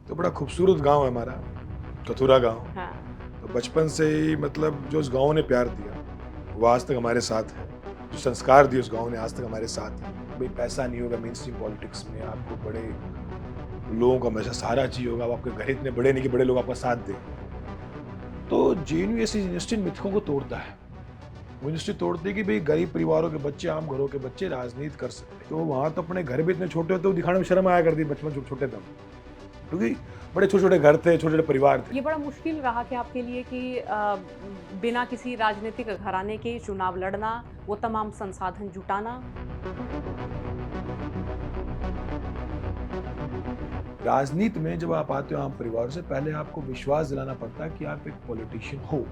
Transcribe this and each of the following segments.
तो बड़ा खूबसूरत गांव है हमारा, कथुरा गांव। हाँ। तो बचपन से ही मतलब जो उस गांव ने प्यार दिया वो आज तक हमारे साथ है। जो संस्कार दिए उस गांव ने आज तक हमारे साथ है। भाई पैसा नहीं होगा मेन स्ट्रीम पॉलिटिक्स में, आपको बड़े लोगों का हमेशा सहारा चाहिए होगा। अब आपके घर इतने बड़े नहीं कि बड़े लोग आपका साथ दें। तो जेएनयू ऐसी यूनिवर्सिटी मिथकों को तोड़ता है। वो यूनिवर्सिटी तोड़ती है कि भाई गरीब परिवारों के बच्चे, आम घरों के बच्चे राजनीति कर सकते हैं। तो वहां तो अपने घर भी इतने छोटे होते, वो दिखाने में शर्म आया करती बचपन छोटे छोटे थे, क्योंकि बड़े छोटे छोटे घर थे, छोटे छोटे परिवार थे। ये बड़ा मुश्किल रहा कि आपके लिए कि बिना किसी राजनीतिक घराने के चुनाव लड़ना, वो तमाम संसाधन जुटाना। राजनीति में जब आप आते हो आम परिवार से, पहले आपको विश्वास दिलाना पड़ता है कि आप एक पॉलिटिशियन हो।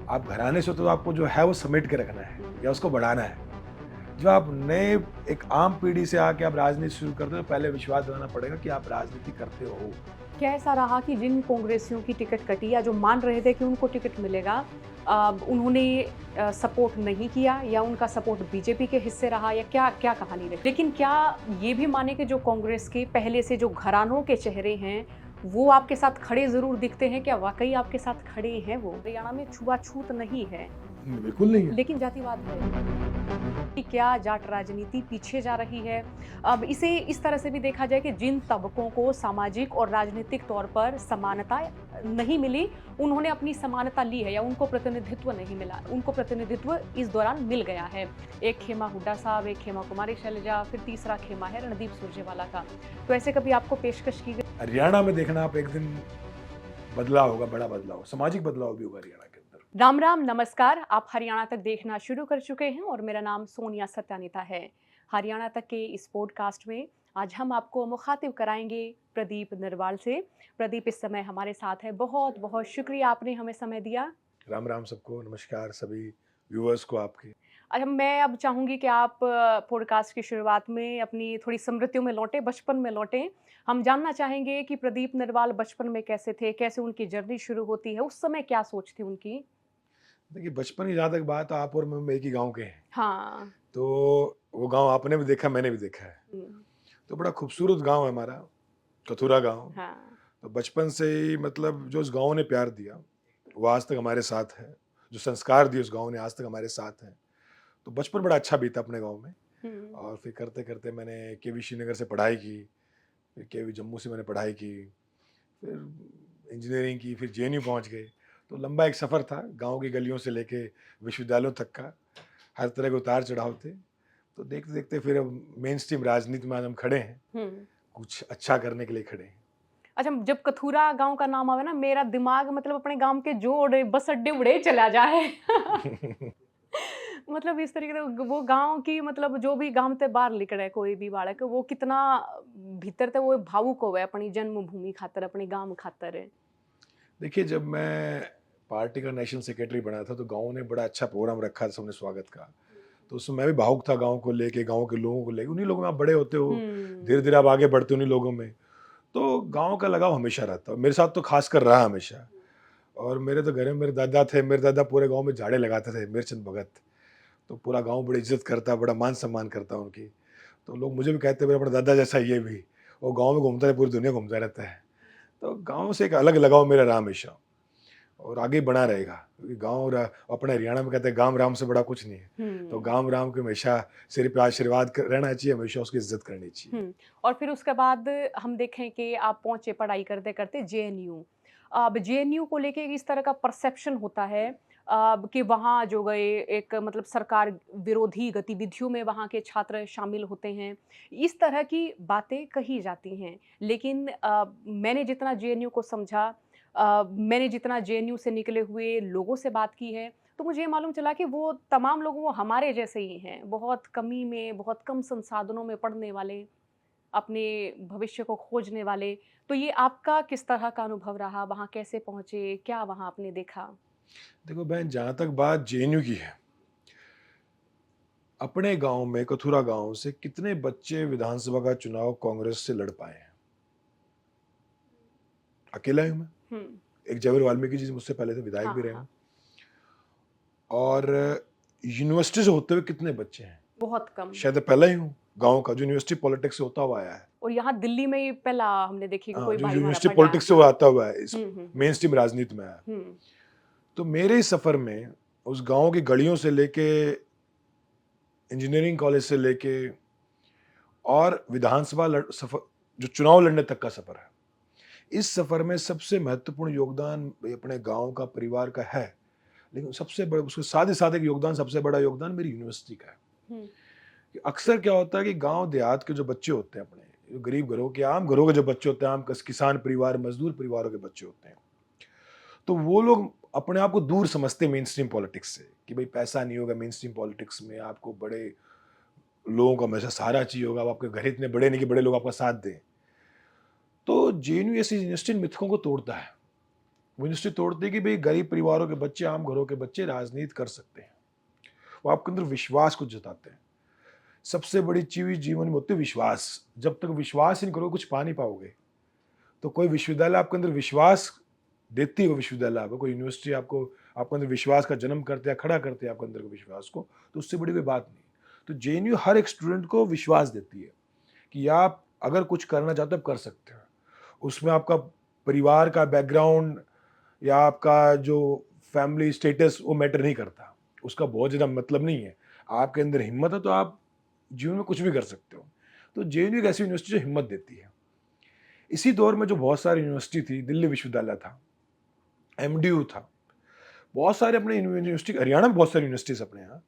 आप घराने से हो तो आपको जो है वो समेट के रखना है या उसको बढ़ाना है। जो आप नए एक आम पीढ़ी से आके आप राजनीति शुरू करते हो, तो पहले विश्वास दिलाना पड़ेगा कि आप राजनीति करते हो। क्या ऐसा रहा कि जिन कांग्रेसियों की टिकट कटी या जो मान रहे थे कि उनको टिकट मिलेगा, उन्होंने सपोर्ट नहीं किया या उनका सपोर्ट बीजेपी के हिस्से रहा, या क्या क्या कहानी रही? लेकिन क्या ये भी माने कि जो कांग्रेस के पहले से जो घरानों के चेहरे हैं, वो आपके साथ खड़े ज़रूर दिखते हैं? क्या वाक़ई आपके साथ खड़े हैं वो? हरियाणा में छुआ-छूत नहीं है, बिल्कुल नहीं है। लेकिन जातिवाद है। कि क्या जाट राजनीति पीछे जा रही है? अब इसे इस तरह से भी देखा जाए कि जिन तबकों को सामाजिक और राजनीतिक तौर पर समानता नहीं मिली, उन्होंने अपनी समानता ली है या उनको प्रतिनिधित्व नहीं मिला। उनको प्रतिनिधित्व इस दौरान मिल गया है। एक खेमा हुड्डा साहब, एक खेमा कुमारी शैलजा, फिर तीसरा खेमा है रणदीप सुरजेवाला का। तो ऐसे कभी आपको पेशकश की गई? हरियाणा में देखना आप एक दिन बदलाव होगा, बड़ा बदलाव, सामाजिक बदलाव भी होगा हरियाणा के अंदर। राम राम, नमस्कार। आप हरियाणा तक देखना शुरू कर चुके हैं और मेरा नाम सोनिया सत्यानिता है। हरियाणा तक के इस पॉडकास्ट में आज हम आपको मुखातिब कराएंगे प्रदीप नरवाल से। प्रदीप इस समय हमारे साथ है। बहुत बहुत शुक्रिया, आपने हमें समय दिया। राम राम सबको, नमस्कार सभी व्यूअर्स को आपके। अच्छा, मैं अब चाहूँगी कि आप पॉडकास्ट की शुरुआत में अपनी थोड़ी स्मृतियों में लौटें, बचपन में लौटें। हम जानना चाहेंगे कि प्रदीप नरवाल बचपन में कैसे थे, कैसे उनकी जर्नी शुरू होती है, उस समय क्या सोच थी उनकी? देखिए बचपन की जहाँ तक बात, आप और मैं एक ही गाँव के हैं। हाँ। तो वो गाँव आपने भी देखा, मैंने भी देखा है। हुँ। तो बड़ा खूबसूरत गाँव है हमारा, कथुरा गाँव। हाँ। तो बचपन से ही मतलब जो उस गाँव ने प्यार दिया, वो आज तक हमारे साथ है। जो संस्कार दिए उस गाँव ने आज तक हमारे साथ हैं। तो बचपन बड़ा अच्छा बीता अपने गाँव में। हुँ। और फिर करते-करते मैंने केवी श्रीनगर से पढ़ाई की, फिर केवी जम्मू से मैंने पढ़ाई की, फिर इंजीनियरिंग की, फिर जेएनयू पहुँच गए। तो लंबा एक सफ़र था, गाँव की गलियों से लेके विश्वविद्यालयों तक का। हर तरह के उतार-चढ़ाव थे। तो देखते-देखते फिर अब मेन स्ट्रीम राजनीति में आज हम खड़े हैं, हुँ। कुछ अच्छा करने के लिए खड़े हैं। अच्छा, जब कथूरा गाँव का नाम आवे ना, मेरा दिमाग मतलब अपने गाँव के जोड़ बस अड्डे उड़े चला जाए। मतलब इस तरीके से वो गाँव की, मतलब जो भी गाँव ते बाहर निकले कोई भी बालक, वो कितना भीतर ते वो भावुक होवे अपनी जन्मभूमि खातर, अपने गाँव खातर। देखिए, जब मैं पार्टी का नेशनल सेक्रेटरी बना था, तो गाँव ने बड़ा अच्छा प्रोग्राम रखा था सबने स्वागत का। तो उसमें मैं भी भावुक था गाँव को लेके, गाँव के लोगों को लेके। उन्हीं लोगों में आप बड़े होते हो, हुँ। धीरे-धीरे आप आगे बढ़ते हो उन्हीं लोगों में। तो गाँव का लगाव हमेशा रहता है, मेरे साथ तो ख़ासकर रहा हमेशा। और मेरे तो घर में मेरे दादा थे, मेरे दादा पूरे गाँव में झाड़े लगाते थे, मेरचंद भगत। तो पूरा गाँव बड़ी इज़्ज़त करता, बड़ा मान-सम्मान करता उनकी। तो लोग मुझे भी कहते हैं, "मेरा अपना दादा जैसा ही ये भी, वो गाँव में घूमता है, पूरी दुनिया घूमता रहता है।" तो गाँव से एक अलग लगाव मेरा रहा हमेशा और आगे बना रहेगा, क्योंकि गाँव र अपने हरियाणा में कहते हैं, "गाम राम से बड़ा कुछ नहीं है।" तो हुँ। गाम राम के हमेशा सिर पे आशीर्वाद क रहना चाहिए, हमेशा उसकी इज़्ज़त करनी चाहिए। हुँ। और फिर उसके बाद हम देखें कि आप पहुँचे पढ़ाई करते-करते जेएनयू। अब जेएनयू को लेके इस तरह का परसेप्शन होता है कि वहाँ जो गए एक मतलब सरकार विरोधी गतिविधियों में वहाँ के छात्र शामिल होते हैं। इस तरह की बातें कही जाती हैं। लेकिन मैंने जितना जेएनयू को समझा, मैंने जितना जेएनयू से निकले हुए लोगों से बात की है, तो मुझे ये मालूम चला कि वो तमाम लोग वो हमारे जैसे ही हैं। बहुत कमी में, बहुत कम संसाधनों में पढ़ने वाले, अपने भविष्य को खोजने वाले। तो ये आपका किस तरह का अनुभव रहा? वहाँ कैसे पहुँचे? क्या वहाँ आपने देखा? देखो बहन, जहाँ तक बात जेएनयू की है, अपने गाँव में, कथुरा गाँव से कितने बच्चे विधानसभा का चुनाव कांग्रेस से लड़ पाए हैं? अकेला ही हूँ मैं। हुँ। एक जवेर वाल्मीकि जी मुझसे पहले थे, विधायक भी हाँ, रहे हाँ। हूँ। और यूनिवर्सिटी से होते हुए कितने बच्चे हैं? बहुत कम। शायद पहला ही हूँ गाँव का, जो यूनिवर्सिटी पॉलिटिक्स से होता हुआ आया है। और यहाँ दिल्ली में ये पहला हमने देखी कि हाँ, कोई जो भाई-मारा यूनिवर्सिटी पड़ा है। पॉलिटिक्स से वो हाँ। आता हुआ है, इस हुँ, हुँ, मेन स्ट्रीम राजनीति में आया। हुँ। तो मेरे इस सफ़र में उस गाँव की गलियों से लेके इंजीनियरिंग कॉलेज से लेके और विधानसभा सफ़र, जो चुनाव लड़ने तक का सफ़र है। इस सफ़र में सबसे महत्वपूर्ण योगदान अपने गाँव का, परिवार का है, लेकिन सबसे बड़ा उसके साथ ही साथ एक योगदान, सबसे बड़ा योगदान मेरी यूनिवर्सिटी का है। हुँ, कि अक्सर क्या होता है कि गाँव देहात के जो बच्चे होते हैं अपने, जो गरीब घरों के, आम घरों के जो बच्चे होते हैं, आम किसान परिवार, मजदूर परिवारों के बच्चे होते हैं, तो वो लोग अपने आप को दूर समझते हैं मेन स्ट्रीम पॉलिटिक्स से, कि भाई पैसा नहीं होगा मेन स्ट्रीम पॉलिटिक्स में, आपको बड़े लोगों का हमेशा सहारा चाहिए होगा, अब आपके घर इतने बड़े नहीं कि बड़े लोग आपका साथ दें। तो जेएनयू ऐसी यूनिवर्सिटी इन मिथकों को तोड़ता है। वो यूनिवर्सिटी तोड़ती है कि भाई गरीब परिवारों के बच्चे, आम घरों के बच्चे राजनीति कर सकते हैं। वो आपके अंदर विश्वास को जताते हैं। सबसे बड़ी चीज जीवन में होती है विश्वास। जब तक विश्वास ही नहीं करोगे, कुछ पा नहीं पाओगे। तो कोई विश्वविद्यालय आपके अंदर विश्वास देती है, वो विश्वविद्यालय आपको, कोई यूनिवर्सिटी आपको आपके अंदर विश्वास का जन्म करते हैं, खड़ा करते हैं आपके अंदर के विश्वास को, तो उससे बड़ी कोई बात नहीं। तो जेएनयू हर एक स्टूडेंट को विश्वास देती है कि आप अगर कुछ करना चाहते हो, आप कर सकते हो। उसमें आपका परिवार का बैकग्राउंड या आपका जो फैमिली स्टेटस वो मैटर नहीं करता, उसका बहुत ज़्यादा मतलब नहीं है। आपके अंदर हिम्मत है तो आप जीवन में कुछ भी कर सकते हो। तो जेएनयू एक ऐसी यूनिवर्सिटी जो हिम्मत देती है। इसी दौर में जो बहुत सारी यूनिवर्सिटी थी, दिल्ली विश्वविद्यालय था, एमडीयू था, बहुत सारे अपने यूनिवर्सिटी, हरियाणा में बहुत सारी यूनिवर्सिटीज़ अपने यहाँ,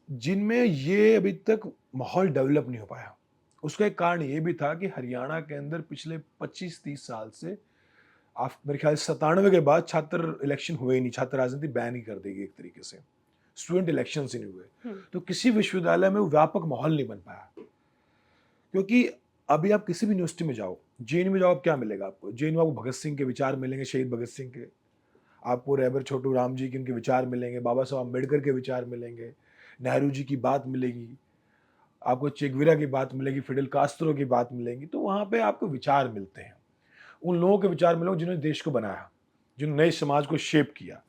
जिनमें ये अभी तक माहौल डेवलप नहीं हो पाया। उसका एक कारण ये भी था कि हरियाणा के अंदर पिछले 25-30 साल से मेरे ख्याल से 97 के बाद छात्र इलेक्शन हुए ही नहीं, छात्र राजनीति बैन ही कर देगी एक तरीके से। स्टूडेंट इलेक्शंस ही नहीं हुए। हुँ, तो किसी विश्वविद्यालय में वो व्यापक माहौल नहीं बन पाया। क्योंकि अभी आप किसी भी यूनिवर्सिटी में जाओ, जेएनयू में जाओ, आप क्या मिलेगा आपको? जेएनयू में आपको भगत सिंह के विचार मिलेंगे, शहीद भगत सिंह के। आपको रहबर छोटू राम जी के उनके विचार मिलेंगे, बाबा साहब अम्बेडकर के विचार मिलेंगे, नेहरू जी की बात मिलेगी, आपको चेगुवेरा की बात मिलेगी, फिडेल कास्त्रो की बात मिलेगी। तो वहाँ पे आपको विचार मिलते हैं। उन लोगों के विचार मिलोगे जिन्होंने देश को बनाया, जिन्होंने नए समाज को शेप किया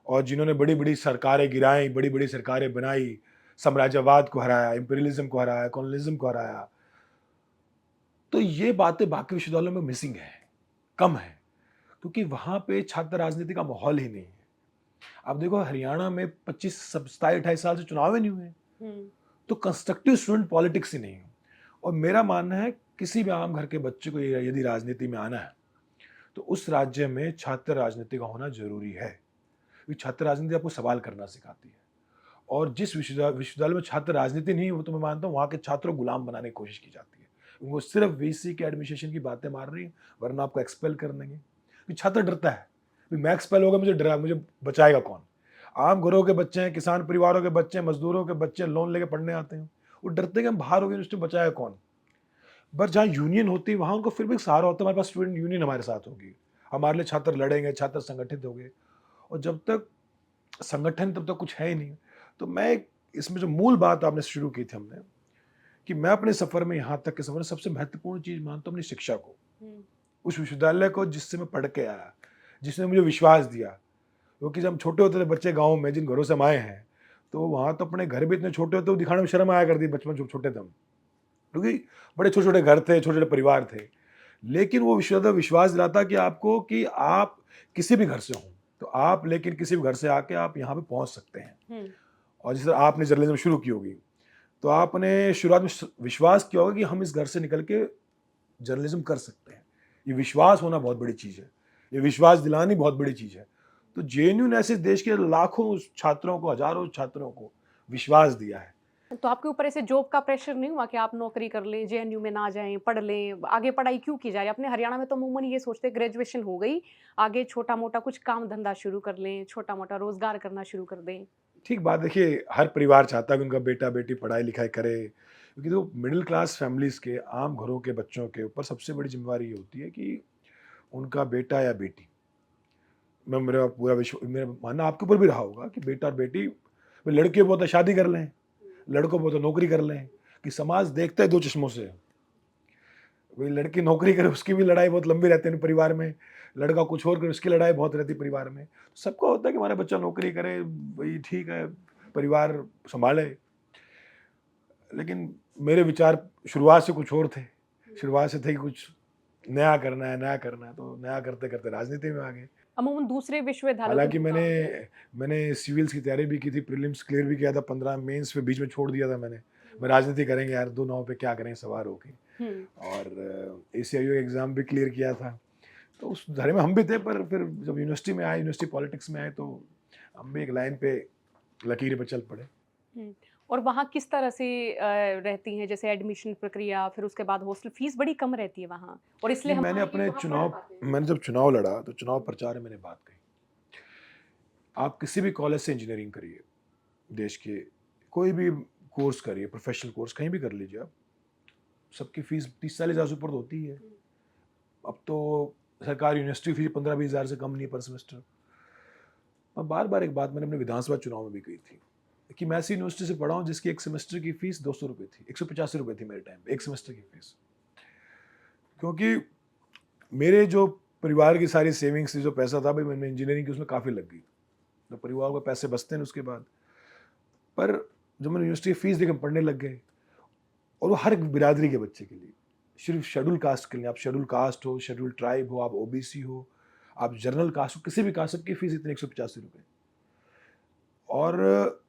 और जिन्होंने बड़ी-बड़ी सरकारें गिराई, बड़ी-बड़ी सरकारें बनाई, साम्राज्यवाद को हराया, इम्पीरियलिज्म को हराया, कॉलोनियलिज्म को हराया। तो ये बातें बाकी विश्वविद्यालयों में मिसिंग है, कम है, क्योंकि वहाँ पे छात्र राजनीति का माहौल ही नहीं है। अब देखो हरियाणा में 25 सब 27-28 साल से चुनाव ही नहीं हुए, हुँ, तो कंस्ट्रक्टिव स्टूडेंट पॉलिटिक्स ही नहीं है। और मेरा मानना है किसी भी आम घर के बच्चे को यदि राजनीति में आना है, तो उस राज्य में छात्र राजनीति का होना ज़रूरी है। क्योंकि छात्र राजनीति आपको सवाल करना सिखाती है। और जिस विश्वविद्यालय में छात्र राजनीति नहीं है, वो तो मैं मानता हूँ वहाँ के छात्रों को गुलाम बनाने की कोशिश की जाती है। वो सिर्फ वीसी के एडमिनिस्ट्रेशन की बातें मार रही है, वरना आपको एक्सपेल कर देंगे। क्योंकि छात्र डरता है, मैं एक्सपेल होगा, मुझे बचाएगा कौन? आम घरों के बच्चे हैं, किसान परिवारों के बच्चे हैं, मजदूरों के बच्चे लोन लेके पढ़ने आते हैं। वो डरते हैं कि हम बाहर हो गए, यूनिवर्सिटी बचाएगा कौन? पर जहाँ यूनियन होती है वहाँ उनको फिर भी एक सहारा होता है, हमारे पास स्टूडेंट यूनियन हमारे साथ होगी, हमारे लिए छात्र लड़ेंगे, छात्र संगठित होंगे। और जब तक संगठन, तब तक कुछ है ही नहीं। तो मैं इसमें जो मूल बात आपने शुरू की थी हमने, कि मैं अपने सफ़र में, यहाँ तक के सफ़र में सबसे महत्वपूर्ण चीज़ मानता हूँ अपनी शिक्षा को। हुँ, उस विश्वविद्यालय को जिससे मैं पढ़ के आया, जिसने मुझे विश्वास दिया। क्योंकि जब हम छोटे होते थे बच्चे गाँव में, जिन घरों से हम आए हैं, तो वहाँ तो अपने घर भी इतने छोटे होते, वो दिखाने में शर्म आया करती बचपन जब छोटे थे हम। क्योंकि बड़े छोटे-छोटे घर थे, छोटे-छोटे परिवार थे। लेकिन वो विश्वविद्यालय विश्वास दिलाता कि आपको, कि आप किसी भी घर से हों, तो आप लेकिन किसी भी घर से आके आप यहाँ पे पहुँच सकते हैं। हुँ, और जैसे आपने जर्नलिज्म शुरू की होगी, तो आपने शुरुआत में विश्वास किया होगा कि हम इस घर से निकल के जर्नलिज्म कर सकते हैं। ये विश्वास होना बहुत बड़ी चीज़ है। ये विश्वास दिलानी बहुत बड़ी चीज़ है। तो जेएनयू ने ऐसे देश के लाखों छात्रों को, हज़ारों छात्रों को विश्वास दिया है। तो आपके ऊपर ऐसे जॉब का प्रेशर नहीं हुआ कि आप नौकरी कर लें, जेएनयू में ना जाएँ, पढ़ लें, आगे पढ़ाई क्यों की जा रही है? अपने हरियाणा में तो अमूमन ये सोचते हैं ग्रेजुएशन हो गई, आगे छोटा-मोटा कुछ काम-धंधा शुरू कर लें, छोटा-मोटा रोज़गार करना शुरू कर दें। ठीक बात, देखिए हर परिवार चाहता है कि उनका बेटा-बेटी पढ़ाई-लिखाई करे, क्योंकि जो मिडिल क्लास फैमिलीज़ के, आम घरों के बच्चों के ऊपर सबसे बड़ी ज़िम्मेवारी ये होती है कि उनका बेटा या बेटी, मैं मेरा पूरा मेरा मानना आपके ऊपर भी रहा होगा कि बेटा और बेटी, लड़कियों को तो शादी कर लें, लड़कों को तो नौकरी कर लें, कि समाज देखता है 2 चश्मों से। वही लड़की नौकरी करे उसकी भी लड़ाई बहुत लंबी रहती है परिवार में, लड़का कुछ और करे उसकी लड़ाई बहुत रहती है परिवार में। सबका होता है कि हमारा बच्चा नौकरी करे, वही ठीक है, परिवार सँभाले। लेकिन मेरे विचार शुरुआत से कुछ और थे। शुरुआत से थे कि कुछ नया करना है, नया करना है, तो नया करते-करते राजनीति में आ गए। अमूमन दूसरे विश्वविद्यालयों के हालाँकि मैंने मुकाबले। मैंने सिविल्स की तैयारी भी की थी, प्रीलिम्स क्लियर भी किया था, 15 मेंस में बीच में छोड़ दिया था मैंने। मैं राजनीति करेंगे यार, 2 नाव पे क्या करेंगे सवार होके। हुँ। और एसीआईयू एग्ज़ाम भी क्लियर किया था। तो उस धड़े में हम भी थे, पर फिर जब यूनिवर्सिटी में आए, यूनिवर्सिटी पॉलिटिक्स में आए, तो हम भी एक लाइन पे लकीर पे चल पड़े। हुँ। और वहाँ किस तरह से रहती हैं जैसे एडमिशन प्रक्रिया, फिर उसके बाद हॉस्टल फीस बड़ी कम रहती है वहाँ और इसलिए नहीं, हम मैंने आके अपने वहाँ पढ़ चुनाव पाते हैं। मैंने जब चुनाव लड़ा, तो चुनाव प्रचार में मैंने बात कही। आप किसी भी कॉलेज से इंजीनियरिंग करिए, देश के कोई भी कोर्स करिए, प्रोफेशनल कोर्स कहीं भी कर लीजिए आप, सबकी फीस 30-40 हज़ार से ऊपर तो होती ही है। अब तो सरकारी यूनिवर्सिटी फीस 15-20 हज़ार से कम नहीं है पर सेमेस्टर। और बार-बार एक बात मैंने अपने विधानसभा चुनाव में भी कही थी कि मैं ऐसी यूनिवर्सिटी से पढ़ा हूँ जिसकी एक सेमेस्टर की फीस ₹200 थी, ₹185 थी मेरे टाइम पे, एक सेमेस्टर की फीस। क्योंकि मेरे जो परिवार की सारी सेविंग्स थी, जो पैसा था, भाई मैंने इंजीनियरिंग की, उसमें काफ़ी लग गई। तो परिवार को पैसे बचते हैं उसके बाद। पर जब मैंने यूनिवर्सिटी की फीस देखी, हम पढ़ने लग गए, और वो हर एक बिरादरी के बच्चे के लिए, सिर्फ शेड्यूल कास्ट के लिए, आप शेड्यूल कास्ट हो, शेड्यूल ट्राइब हो, आप ओबीसी हो, आप जनरल कास्ट हो, किसी भी कास्ट, सबकी फीस इतनी ₹185। और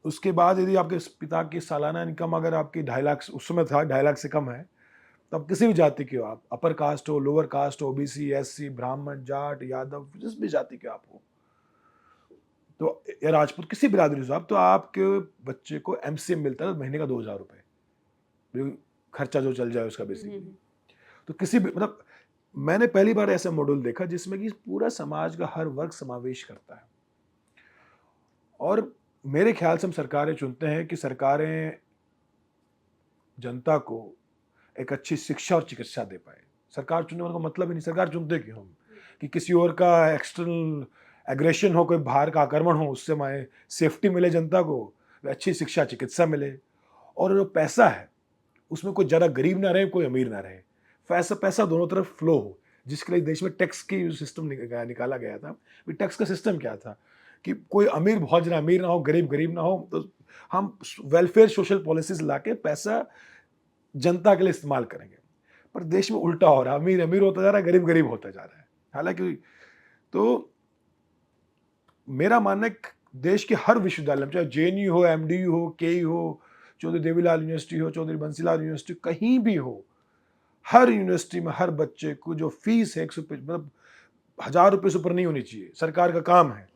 उसके बाद यदि आपके पिता की सालाना इनकम अगर आपकी 2.5 लाख, उस समय था 2.5 लाख से कम है, तो आप किसी भी जाति के हो, आप अपर कास्ट हो, लोअर कास्ट हो, ओबीसी, एससी, ब्राह्मण, जाट, यादव, जिस भी जाति के आप हो, तो या राजपूत, किसी बिरादरी से हो आप, तो आपके बच्चे को एमसीएम मिलता है महीने का ₹2000, खर्चा जो चल जाए उसका हुँ, बेसिकली। हुँ। तो किसी भी मतलब, मैंने पहली बार ऐसा मॉडल देखा जिसमें कि पूरा समाज का हर वर्ग समावेश करता है। और मेरे ख्याल से हम सरकारें चुनते हैं कि सरकारें जनता को एक अच्छी शिक्षा और चिकित्सा दे पाए। सरकार चुनने का मतलब ही नहीं, सरकार चुनते क्यों हम? कि किसी और का एक्सटर्नल एग्रेशन हो, कोई बाहर का आक्रमण हो, उससे हमें सेफ्टी मिले जनता को, अच्छी शिक्षा चिकित्सा मिले, और जो पैसा है उसमें कोई ज़्यादा गरीब ना रहे, कोई अमीर ना रहे। पैसा पैसा दोनों तरफ फ्लो हो, जिसके लिए देश में टैक्स की जो सिस्टम निकाला गया था। वो टैक्स का सिस्टम क्या था कि कोई अमीर बहुत ज़्यादा अमीर ना हो, गरीब गरीब ना हो, तो हम वेलफेयर सोशल पॉलिसीज़ लाके पैसा जनता के लिए इस्तेमाल करेंगे। पर देश में उल्टा हो रहा है, अमीर अमीर होता जा रहा है, गरीब गरीब होता जा रहा है। हालाँकि तो मेरा मानना है कि देश के हर विश्वविद्यालय में, चाहे जेएनयू हो, एमडीयू हो, केयू हो, चौधरी देवीलाल यूनिवर्सिटी हो, चौधरी बंसीलाल यूनिवर्सिटी, कहीं भी हो, हर यूनिवर्सिटी में हर बच्चे को जो फीस है, 100 मतलब ₹1000 से ऊपर नहीं होनी चाहिए। सरकार का काम है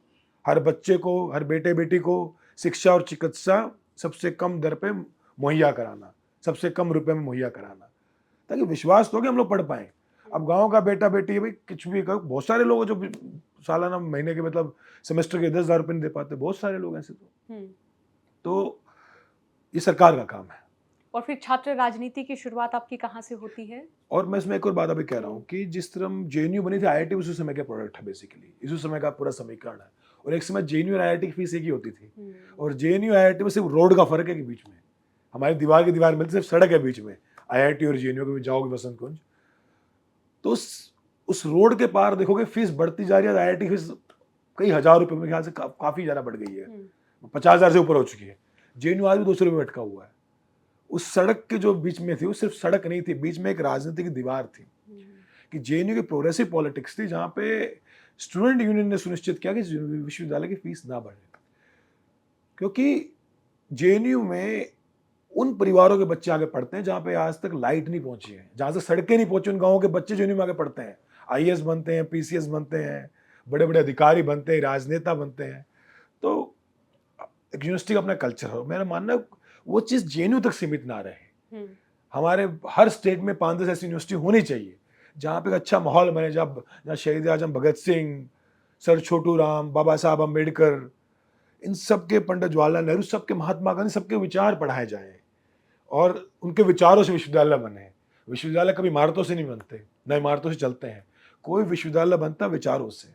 हर बच्चे को, हर बेटे बेटी को शिक्षा और चिकित्सा सबसे कम दर पे मुहैया कराना, सबसे कम रुपए में मुहैया कराना, ताकि विश्वास तो हो कि हम लोग पढ़ पाएँ। अब गाँव का बेटा बेटी है, भाई कुछ भी कहो, बहुत सारे लोग हैं जो सालाना महीने के मतलब सेमेस्टर के ₹10,000 नहीं दे पाते, बहुत सारे लोग ऐसे तो। हुँ। तो ये सरकार का काम है। और फिर छात्र राजनीति की शुरुआत आपकी कहाँ से होती है? और मैं इसमें एक और बात अभी कह रहा हुँ। हूँ कि जिस तरह जेएनयू बनी थी, आईआईटी उसी समय का प्रोडक्ट है बेसिकली, इसी समय का पूरा समीकरण है। और एक समय जेएनयू और आईआईटी की फीस एक ही होती थी, हुँ। और जेएनयू आईआईटी में सिर्फ रोड का फर्क है कि बीच में हमारी दीवार की दीवार मिलती, सिर्फ सड़क है बीच में। आईआईटी और जेएनयू के बीच जाओगे बसंत कुंज, तो उस रोड के पार देखोगे फीस बढ़ती जा रही है। आईआईटी फीस कई हजार रुपए, मेरे ख्याल से काफी ज्यादा बढ़ गई है, हुँ। 50,000 से ऊपर हो चुकी है। जेएनयू आज भी ₹200 में अटका हुआ है। उस सड़क के जो बीच में थी, वो सिर्फ सड़क नहीं थी, बीच में एक राजनीति की दीवार थी हुँ। कि जेएनयू की प्रोग्रेसिव पॉलिटिक्स थी, जहाँ पे स्टूडेंट यूनियन ने सुनिश्चित किया कि विश्वविद्यालय की फीस ना बढ़े। क्योंकि जेएनयू में उन परिवारों के बच्चे आगे पढ़ते हैं जहाँ पे आज तक लाइट नहीं पहुंची है, जहाँ से सड़कें नहीं पहुंची, उन गाँवों के बच्चे जेएनयू में आगे पढ़ते हैं, आईएएस बनते हैं, पीसीएस बनते हैं, बड़े बड़े अधिकारी बनते हैं, राजनेता बनते हैं। तो एक यूनिवर्सिटी का अपना कल्चर हो, मेरा मानना है वो चीज़ जेएनयू तक सीमित ना रहे। हुँ। हमारे हर स्टेट में 5-10 ऐसी यूनिवर्सिटी होनी चाहिए जहाँ पे एक अच्छा माहौल बने, जहाँ शहीद आजम भगत सिंह, सर छोटू राम, बाबा साहब अम्बेडकर, इन सब के, पंडित जवाहरलाल नेहरू, सबके, महात्मा गांधी, सबके विचार पढ़ाए जाएं और उनके विचारों से विश्वविद्यालय बने। विश्वविद्यालय कभी इमारतों से नहीं बनते, न इमारतों से चलते हैं। कोई विश्वविद्यालय बनता है विचारों से,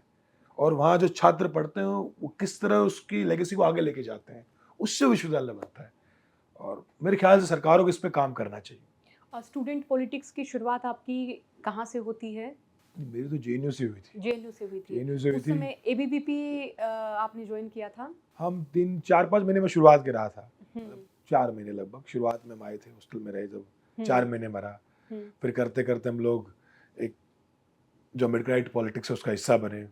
और वहाँ जो छात्र पढ़ते हैं वो किस तरह उसकी लेगेसी को आगे लेके जाते हैं, उससे विश्वविद्यालय बनता है। और मेरे ख्याल से सरकारों को इस पे काम करना चाहिए। स्टूडेंट पॉलिटिक्स की शुरुआत आपकी कहाँ से होती है? मेरी तो जेएनयू से हुई थी। जेएनयू से हुई थी। जेएनयू से हुई उस थी। समय एबीवीपी आपने जॉइन किया था? हम 3-4-5 महीने में शुरुआत कर रहा था। हुँ। 4 महीने लगभग। शुरुआत में हम आए थे, हॉस्टल में रहे, जब 4 महीने मरा। फिर करते करते हम लोग एक जो मिड राइट पॉलिटिक्स है उसका हिस्सा बने।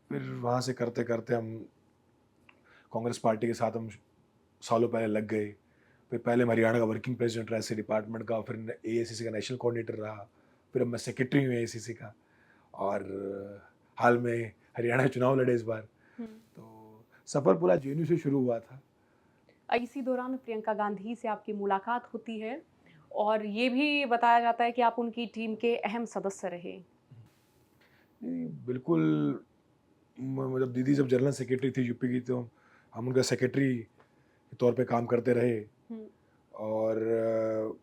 फिर वहाँ से करते करते हम कांग्रेस पार्टी के साथ हम सालों पहले लग गए। फिर पहले मैं हरियाणा का वर्किंग प्रेसिडेंट रहा ऐसे डिपार्टमेंट का, फिर एआईसीसी का नेशनल कोऑर्डिनेटर रहा, फिर अब मैं सेक्रेटरी हूँ एआईसीसी का, और हाल में हरियाणा चुनाव लड़े इस बार। तो सफ़र पूरा जेएनयू से शुरू हुआ था। इसी दौरान प्रियंका गांधी से आपकी मुलाकात होती है और ये भी बताया जाता है कि आप उनकी टीम के अहम सदस्य रहे। नहीं, बिल्कुल। मतलब दीदी जब जनरल सेक्रेटरी थी यूपी की, तो हम उनका सेक्रेटरी के तौर पे काम करते रहे। और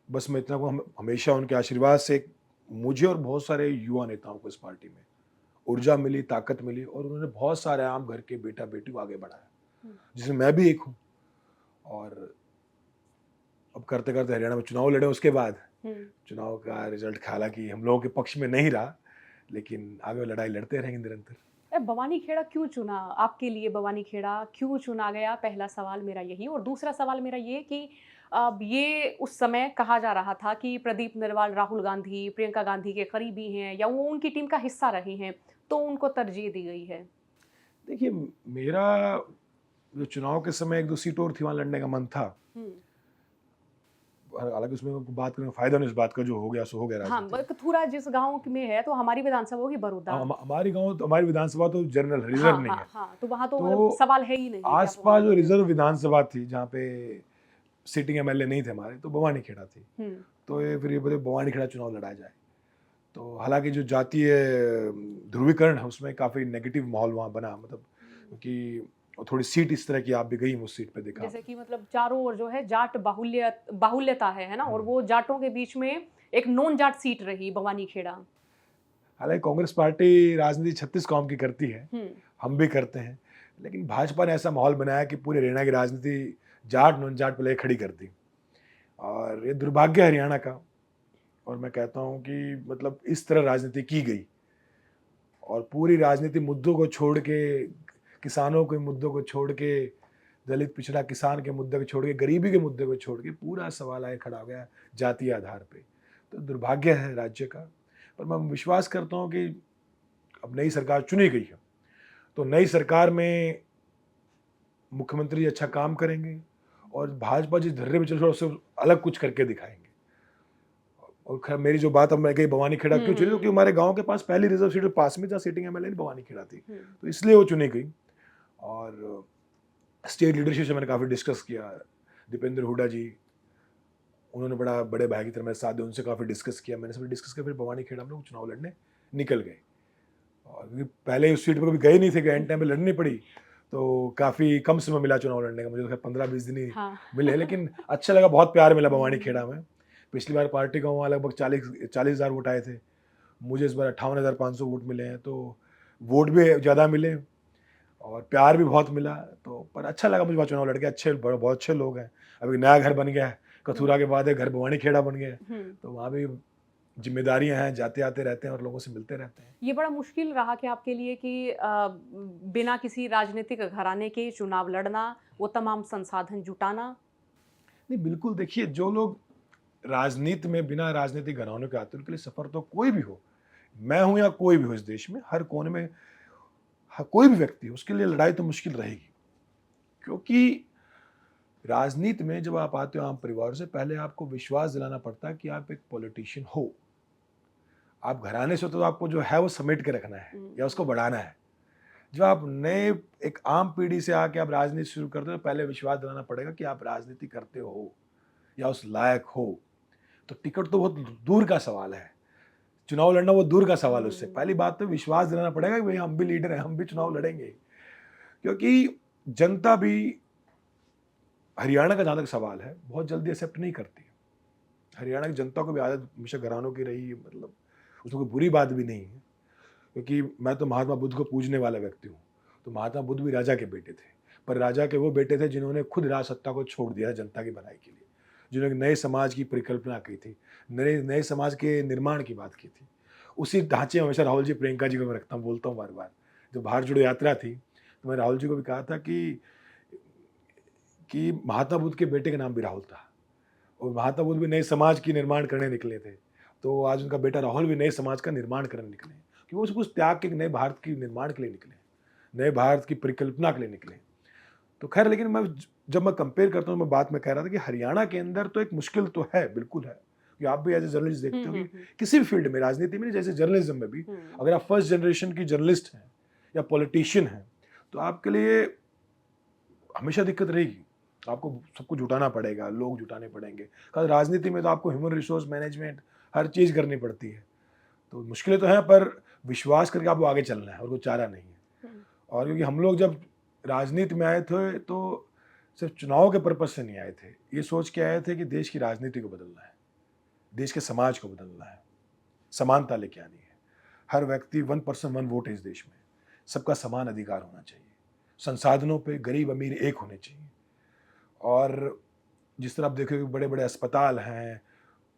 बस मैं इतना को हम हमेशा उनके आशीर्वाद से मुझे और बहुत सारे युवा नेताओं को इस पार्टी में ऊर्जा मिली, ताकत मिली, और उन्होंने बहुत सारे आम घर के बेटा बेटी को आगे बढ़ाया, जिसमें मैं भी एक हूँ। और अब करते करते हरियाणा में चुनाव लड़े, उसके बाद चुनाव का रिजल्ट हालांकि हम लोगों के पक्ष में नहीं रहा, लेकिन आगे लड़ाई लड़ते रहेंगे निरंतर। भवानी खेड़ा क्यों चुना? आपके लिए भवानी खेड़ा क्यों चुना गया? पहला सवाल मेरा यही, और दूसरा सवाल मेरा ये कि अब ये उस समय कहा जा रहा था कि प्रदीप नरवाल राहुल गांधी, प्रियंका गांधी के करीबी हैं या वो उनकी टीम का हिस्सा रहे हैं, तो उनको तरजीह दी गई है। देखिए, मेरा जो चुनाव के समय 1-2 सीट और थी, वहाँ लड़ने का मन था। हालांकि उसमें बात करने का फायदा नहीं, इस बात का जो हो गया सो हो गया। हाँ, कथुरा जिस गांव में है, तो हमारी विधानसभा होगी बड़ौदा। हमारी गांव तो हमारी विधानसभा तो जनरल रिजर्व नहीं है। हाँ, तो वहाँ तो तो मतलब सवाल है ही नहीं। आसपास जो रिजर्व विधानसभा थी जहाँ पे सिटिंग एमएलए नहीं थे हमारे, तो भवानी खेड़ा थी। तो ये फिर ये बोले भवानी खेड़ा चुनाव लड़ा जाए। तो हालांकि जो जातीय ध्रुवीकरण है उसमें काफी नेगेटिव माहौल वहाँ बना, मतलब क्योंकि थोड़ी सीट इस तरह की, आप भी गई उस सीट पे देखा, जैसे कि मतलब चारों ओर जो है जाट बाहुल्यता है ना, और वो जाटों के बीच में एक नॉन जाट सीट रही भवानी खेड़ा। हालांकि कांग्रेस पार्टी राजनीति 36 कौम की करती है, हम भी करते हैं, लेकिन भाजपा ने ऐसा माहौल बनाया कि पूरे हरियाणा की राजनीति जाट नॉन जाट पे लेकर खड़ी कर दी। और ये दुर्भाग्य है हरियाणा का, और मैं कहता हूँ कि मतलब इस तरह राजनीति की गई, और पूरी राजनीति मुद्दों को छोड़ के, किसानों के मुद्दों को छोड़ के, दलित पिछड़ा किसान के मुद्दे को छोड़ के, गरीबी के मुद्दे को छोड़ के पूरा सवाल आए खड़ा हो गया जातीय आधार पे। तो दुर्भाग्य है राज्य का, पर मैं विश्वास करता हूँ कि अब नई सरकार चुनी गई है, तो नई सरकार में मुख्यमंत्री अच्छा काम करेंगे, और भाजपा जिस धर्रे पे चल रही है उससे अलग कुछ करके दिखाएंगे। और खैर मेरी जो बात अब मैं कही भवानी खेड़ा क्यों चुनी, क्योंकि हमारे गांव के पास पहली रिजर्व सीट पास में था, सीटिंग एमएलए भवानी खेड़ा थी, तो इसलिए वो चुनी गई। और स्टेट लीडरशिप से मैंने काफ़ी डिस्कस किया, दीपेंद्र हुड्डा जी, उन्होंने बड़ा बड़े भाई की तरह मेरे साथ, उनसे काफ़ी डिस्कस किया, मैंने सब डिस्कस किया, फिर भवानी खेड़ा हम लोग चुनाव लड़ने निकल गए। और क्योंकि पहले उस सीट पर कभी गए नहीं थे, एंड टाइम पे लड़नी पड़ी, तो काफ़ी कम समय मिला चुनाव लड़ने का, मुझे तो 15-20 दिन ही मिले, लेकिन अच्छा लगा, बहुत प्यार मिला भवानी खेड़ा में। पिछली बार पार्टी का वहाँ लगभग 40,000 वोट आए थे, मुझे इस बार 58,500 वोट मिले हैं, तो वोट भी ज़्यादा मिले और प्यार भी बहुत मिला। तो पर अच्छा लगा मुझे वहाँ चुनाव लड़के, अच्छे बहुत अच्छे लोग हैं। अभी नया घर बन गया है, कथुरा के बाद एक घर भवानी खेड़ा बन गया है, तो वहाँ भी जिम्मेदारियां हैं, जाते आते रहते हैं और लोगों से मिलते रहते हैं। ये बड़ा मुश्किल रहा कि आपके लिए कि बिना किसी राजनीतिक घराने के चुनाव लड़ना, वो तमाम संसाधन जुटाना? नहीं, बिल्कुल। देखिए, जो लोग राजनीति में बिना राजनीतिक घरानों के आते हैं उनके लिए सफर तो कोई भी हो, मैं हूं या कोई भी हो इस देश में, हर कोने में कोई भी व्यक्ति हो, उसके लिए लड़ाई तो मुश्किल रहेगी। क्योंकि राजनीति में जब आप आते हो आम परिवार से, पहले आपको विश्वास दिलाना पड़ता है कि आप एक पॉलिटिशियन हो। आप घराने से हो तो आपको जो है वो समेट के रखना है या उसको बढ़ाना है। जब आप नए एक आम पीढ़ी से आके आप राजनीति शुरू करते हो, तो पहले विश्वास दिलाना पड़ेगा कि आप राजनीति करते हो या उस लायक हो। तो टिकट तो बहुत दूर का सवाल है, चुनाव लड़ना वो दूर का सवाल है। उससे पहली बात तो विश्वास दिलाना पड़ेगा कि भाई हम भी लीडर हैं, हम भी चुनाव लड़ेंगे। क्योंकि जनता भी हरियाणा का जहाँ तक सवाल है बहुत जल्दी एक्सेप्ट नहीं करती है। हरियाणा की जनता को भी आदत हमेशा घरानों की रही है, मतलब उसमें कोई बुरी बात भी नहीं है। क्योंकि मैं तो महात्मा बुद्ध को पूजने वाला व्यक्ति हूँ, तो महात्मा बुद्ध भी राजा के बेटे थे, पर राजा के वो बेटे थे जिन्होंने खुद राज सत्ता को छोड़ दिया जनता की भलाई के लिए, जिन्होंने नए समाज की परिकल्पना की थी, नए समाज के निर्माण की बात की थी। उसी ढांचे में हमेशा राहुल जी प्रियंका जी को मैं रखता हूँ, बोलता हूँ बार बार। जब भारत जोड़ो यात्रा थी तो मैं राहुल जी को भी कहा था कि कि महात्मा बुद्ध के बेटे का नाम भी राहुल था और महात्मा बुद्ध भी नए समाज की निर्माण करने निकले थे। तो आज उनका बेटा राहुल भी नए समाज का निर्माण करने निकले हैं, कि वो उस त्याग के नए भारत के निर्माण के लिए निकले, नए भारत की परिकल्पना के लिए निकले। तो खैर, लेकिन जब मैं कंपेयर करता हूँ, मैं बात में कह रहा था कि हरियाणा के अंदर तो एक मुश्किल तो है, बिल्कुल है, कि आप भी एज ए जर्नलिस्ट देखते हो कि किसी भी फील्ड में, राजनीति में नहीं, जैसे जर्नलिज्म में भी, अगर आप फर्स्ट जनरेशन की जर्नलिस्ट हैं या पॉलिटिशियन हैं, तो आपके लिए हमेशा दिक्कत रहेगी। आपको सबको जुटाना पड़ेगा, लोग जुटाने पड़ेंगे। खास राजनीति में तो आपको ह्यूमन रिसोर्स मैनेजमेंट हर चीज़ करनी पड़ती है। तो मुश्किलें तो हैं, पर विश्वास करके आपको आगे चलना है और कोई चारा नहीं है। और क्योंकि हम लोग जब राजनीति में आए थे तो सिर्फ चुनाव के पर्पज से नहीं आए थे, ये सोच के आए थे कि देश की राजनीति को बदलना है, देश के समाज को बदलना है, समानता लेके आनी है। हर व्यक्ति 1 पर्सन 1 वोट है इस देश में, सबका समान अधिकार होना चाहिए, संसाधनों पे गरीब अमीर एक होने चाहिए। और जिस तरह आप देखोगे बड़े बड़े अस्पताल हैं,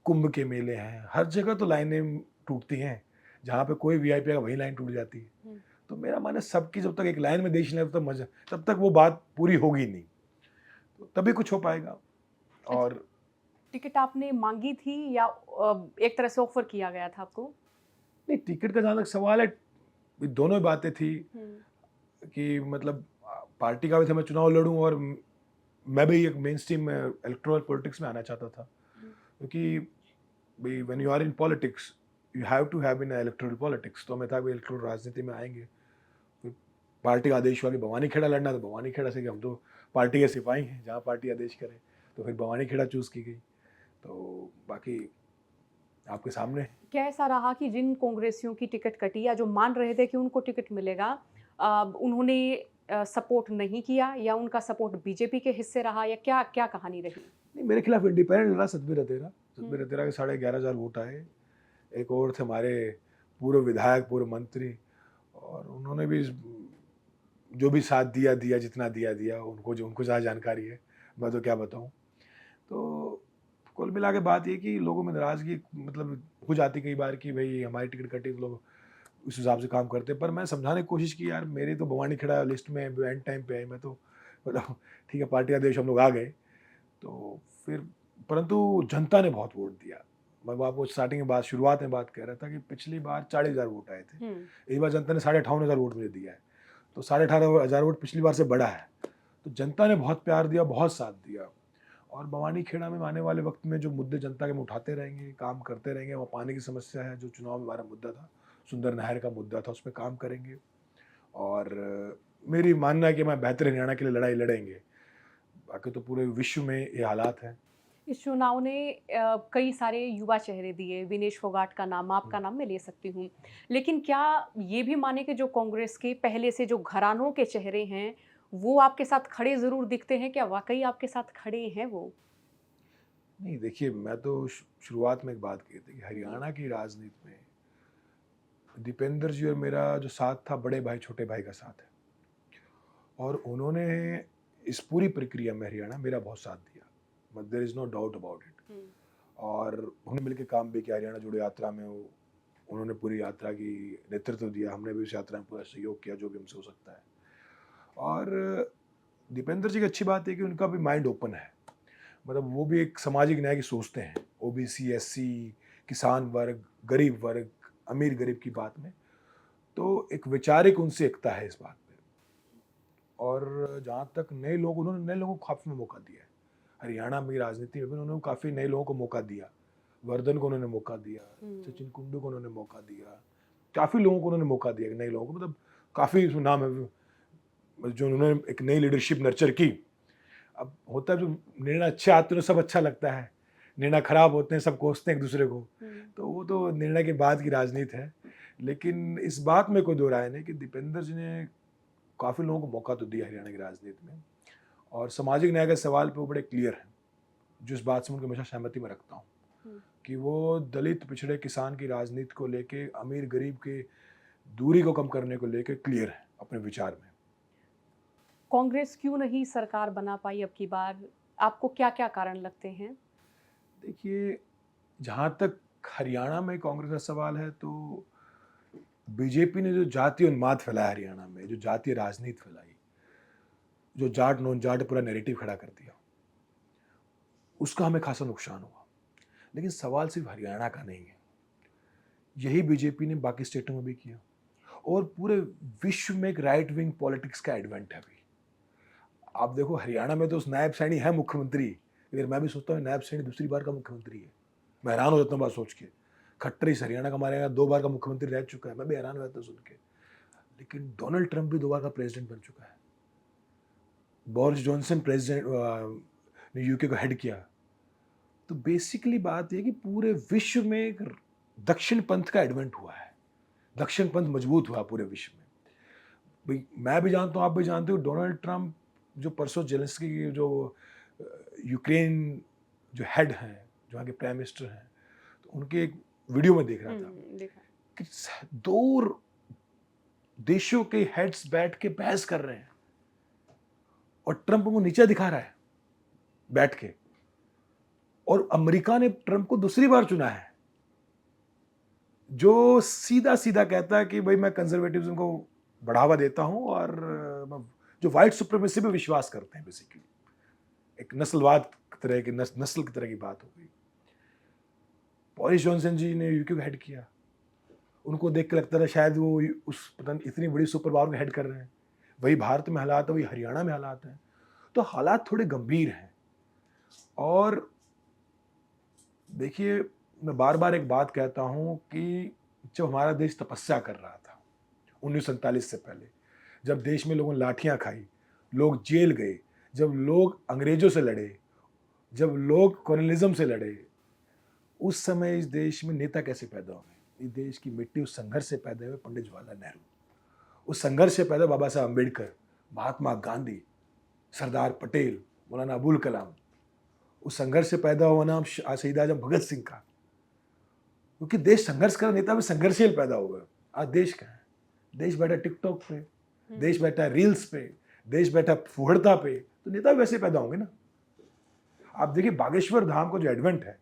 कुंभ के मेले हैं, हर जगह तो लाइनें टूटती हैं, जहाँ पे कोई वीआईपी आएगा वही लाइन टूट जाती है। तो मेरा मानना है सबकी जब तक एक लाइन में देश नहीं, तब तक वो बात पूरी होगी नहीं, तो तभी कुछ हो पाएगा। और टिकट आपने मांगी थी या एक तरह से ऑफर किया गया था आपको? नहीं, टिकट का जहाँ तक सवाल है, ये दोनों ही बातें थी कि मतलब पार्टी का भी था मैं चुनाव लड़ूं, और मैं भी एक मेन स्ट्रीम में इलेक्टोरल पॉलिटिक्स में आना चाहता था, क्योंकि भाई when you are in politics you have to have in electoral politics. तो मैं था कि इलेक्टोरल राजनीति में आएंगे, फिर पार्टी का आदेश हुआ कि भवानी खेड़ा लड़ना, तो भवानी खेड़ा से कि हम तो पार्टी के सिपाही हैं, जहाँ पार्टी आदेश करे, तो फिर भवानी खेड़ा चूज़ की गई। तो बाकी आपके सामने। क्या ऐसा रहा कि जिन कांग्रेसियों की टिकट कटी या जो मान रहे थे कि उनको टिकट मिलेगा, उन्होंने सपोर्ट नहीं किया, या उनका सपोर्ट बीजेपी के हिस्से रहा, या क्या क्या कहानी रही? नहीं, मेरे खिलाफ इंडिपेंडेंट लड़ा सतबीर रतेरा के 11,500 वोट आए। एक और थे हमारे पूर्व विधायक, पूर्व मंत्री, और उन्होंने भी जो भी साथ दिया जितना दिया उनको जहाँ जानकारी है, मैं तो क्या बताऊँ। तो कुल मिला के बात ये कि लोगों में नाराज़गी मतलब हो जाती कई बार कि भाई हमारी टिकट कटी, तो लोग उस हिसाब से काम करते। पर मैं समझाने की कोशिश की, यार मेरी तो भवानी खेड़ा लिस्ट में एंड टाइम पे आई, मैं तो मतलब ठीक है, पार्टी आदेश हम लोग आ गए, तो फिर परंतु जनता ने बहुत वोट दिया। मैं आपको स्टार्टिंग में शुरुआत में बात कह रहा था कि पिछली बार 40,000 वोट आए थे, इस बार जनता ने 58,500 वोट मुझे दिया है, तो 18,500 वोट पिछली बार से बड़ा है। तो जनता ने बहुत प्यार दिया, बहुत साथ दिया। और भवानी खेड़ा में आने वाले वक्त में जो मुद्दे जनता के हम उठाते रहेंगे, काम करते रहेंगे। वहाँ पानी की समस्या है, जो चुनाव में हमारा मुद्दा था, सुंदर नहर का मुद्दा था, उस पर काम करेंगे। और मेरी मानना है कि मैं बेहतर हरियाणा के लिए लड़ाई लड़ेंगे। बाकी तो पूरे विश्व में ये हालात हैं। इस चुनाव ने कई सारे युवा चेहरे दिए, विनेश फोगाट का नाम, आपका नाम मैं ले सकती हूँ। लेकिन क्या ये भी माने कि जो कांग्रेस के पहले से जो घरानों के चेहरे हैं, वो आपके साथ खड़े ज़रूर दिखते हैं? क्या वाक़ई आपके साथ खड़े हैं वो? नहीं, देखिए, मैं तो शुरुआत में एक बात कही थी कि हरियाणा की राजनीति में दीपेंद्र जी और मेरा जो साथ था, बड़े भाई छोटे भाई का साथ है, और उन्होंने इस पूरी प्रक्रिया में हरियाणा मेरा बहुत साथ दिया, but there is no doubt about it. और उन्होंने मिलकर काम भी किया। हरियाणा जोड़ो यात्रा में उन्होंने पूरी यात्रा की नेतृत्व दिया, हमने भी उस यात्रा में पूरा सहयोग किया जो भी हमसे हो सकता है। और दीपेंद्र जी की अच्छी बात है कि उनका भी माइंड ओपन है, मतलब वो भी एक सामाजिक न्याय की सोचते हैं, ओबीसी, एससी, किसान वर्ग, गरीब वर्ग, अमीर गरीब की बात में, तो एक वैचारिक उनसे एकता है इस बात पे। और जहाँ तक उन्होंने नए लोगों को काफ़ी मौका दिया है। हरियाणा में राजनीति में भी उन्होंने काफ़ी नए लोगों को मौका दिया। वर्धन को उन्होंने मौका दिया, सचिन कुंडू को उन्होंने मौका दिया, काफ़ी लोगों को उन्होंने मौका दिया, नए लोगों को, मतलब काफ़ी नाम है जो उन्होंने एक नई लीडरशिप नर्चर की। अब होता है जो निर्णय अच्छे आते हैं सब अच्छा लगता है, निर्णय खराब होते हैं सब कोसते हैं एक दूसरे को, तो वो तो निर्णय के बाद की राजनीति है। लेकिन इस बात में कोई दो राय नहीं कि दीपेंद्र जी ने काफ़ी लोगों को मौका तो दिया हरियाणा की राजनीति में, और सामाजिक न्याय के सवाल पे वो बड़े क्लियर हैं, जो इस बात से उनकी हमेशा सहमति में रखता हूँ कि वो दलित, पिछड़े, किसान की राजनीति को लेके, अमीर गरीब के दूरी को कम करने को लेके क्लियर है अपने विचार में। कांग्रेस क्यों नहीं सरकार बना पाई अब की बार? आपको क्या-क्या कारण लगते हैं? देखिए, जहाँ तक हरियाणा में कांग्रेस का सवाल है, तो बीजेपी ने जो जातीय उन्माद फैलाया हरियाणा में, जो जातीय राजनीति फैलाई, जो जाट नॉन जाट पूरा नैरेटिव खड़ा कर दिया, उसका हमें खासा नुकसान हुआ। लेकिन सवाल सिर्फ हरियाणा का नहीं है, यही बीजेपी ने बाकी स्टेटों में भी किया, और पूरे विश्व में एक राइट विंग पॉलिटिक्स का एडवेंट है अभी। आप देखो हरियाणा में तो उस नायब सैनी है मुख्यमंत्री, लेकिन मैं भी सोचता हूँ नायब सैनी दूसरी बार का मुख्यमंत्री है। मैं हैरान हो जाता हूँ बात सोच के। खट्टर इस हरियाणा का हमारे यहाँ 2 बार का मुख्यमंत्री रह चुका है, मैं भी हैरान हो जाता हूँ सुन के। लेकिन डोनाल्ड ट्रंप भी 2 बार का प्रेसिडेंट बन चुका है। बोरिस जॉनसन प्रेसिडेंट ने यूके को हेड किया। तो बेसिकली बात यह कि पूरे विश्व में एक दक्षिण पंथ का एडवेंट हुआ है, दक्षिण पंथ मजबूत हुआ पूरे विश्व में। भाई मैं भी जानता हूँ, आप भी जानते हो, डोनाल्ड ट्रंप जो परसों जेलेंस्की की जो यूक्रेन जो हेड हैं, जो वहाँ के प्राइम मिनिस्टर हैं, तो उनके एक वीडियो में देख रहा था देखा। कि 2 देशों के हेड्स बैठ के बहस कर रहे हैं और ट्रंप को नीचे दिखा रहा है बैठ के, और अमेरिका ने ट्रंप को दूसरी बार चुना है, जो सीधा सीधा कहता है कि भाई मैं कंजर्वेटिव्स को बढ़ावा देता हूं और जो व्हाइट सुप्रीमेसी पे विश्वास करते हैं। बेसिकली एक नस्लवाद की तरह की नस्ल की तरह की बात हो गई। बोरिस जॉनसन जी ने यूके को हेड किया, उनको देख के लगता था शायद वो उस पता नहीं इतनी बड़ी सुपर पावर को हेड कर रहे हैं। वही भारत में हालात है, वही हरियाणा में हालात हैं, तो हालात थोड़े गंभीर हैं। और देखिए मैं बार बार एक बात कहता हूं कि जब हमारा देश तपस्या कर रहा था 1947 से पहले, जब देश में लोगों ने लाठियां खाई, लोग जेल गए, जब लोग अंग्रेजों से लड़े, जब लोग कॉलोनिज्म से लड़े, उस समय इस देश में नेता कैसे पैदा हुए? इस देश की मिट्टी उस संघर्ष से पैदा हुए पंडित जवाहरलाल नेहरू, उस संघर्ष से पैदा बाबा साहब अम्बेडकर, महात्मा गांधी, सरदार पटेल, मौलाना अबुल कलाम, उस संघर्ष से पैदा हुआ नाम शहीद आजम भगत सिंह का। क्योंकि देश संघर्ष कर नेता में संघर्षशील पैदा हुआ। आज देश क्या है? देश बैठा टिकटॉक पे, देश बैठा रील्स पे, देश बैठा फुहड़ता पे, तो नेता वैसे पैदा होंगे ना। आप देखिए बागेश्वर धाम का जो एडवेंट है,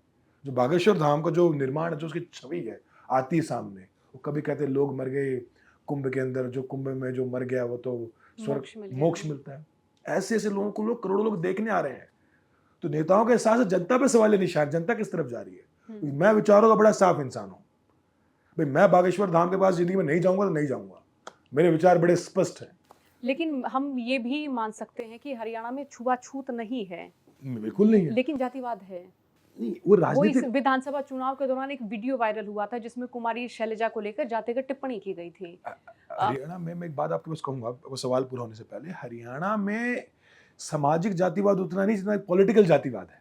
जो बागेश्वर धाम का जो निर्माण है, जो उसकी छवि है आती है सामने, वो कभी कहते हैं लोग मर गए कुंभ के अंदर, जो कुंभ में जो मर गया वो तो स्वर्ग मोक्ष मिलता है। ऐसे ऐसे लोगों को लोग करोड़ों लोग देखने आ रहे हैं। तो नेताओं के एहसास जनता पे सवाल निशान, जनता किस तरफ जा रही है। मैं विचारों का बड़ा साफ इंसान हूं भाई, मैं बागेश्वर धाम के पास जिंदगी में नहीं जाऊंगा तो नहीं जाऊंगा, मेरे विचार बड़े स्पष्ट हैं। लेकिन हम ये भी मान सकते हैं कि हरियाणा में छुआछूत नहीं है। बिल्कुल नहीं है, लेकिन जातिवाद है। नहीं वो वो इस राजनीति। विधानसभा चुनाव के दौरान एक वीडियो वायरल हुआ था जिसमें कुमारी शैलजा को लेकर जातिगत टिप्पणी की गई थी। हरियाणा में मैं एक बात आपके पास कहूंगा, वो सवाल पूरा होने से पहले, हरियाणा में सामाजिक जातिवाद उतना नहीं जितना पॉलिटिकल जातिवाद है।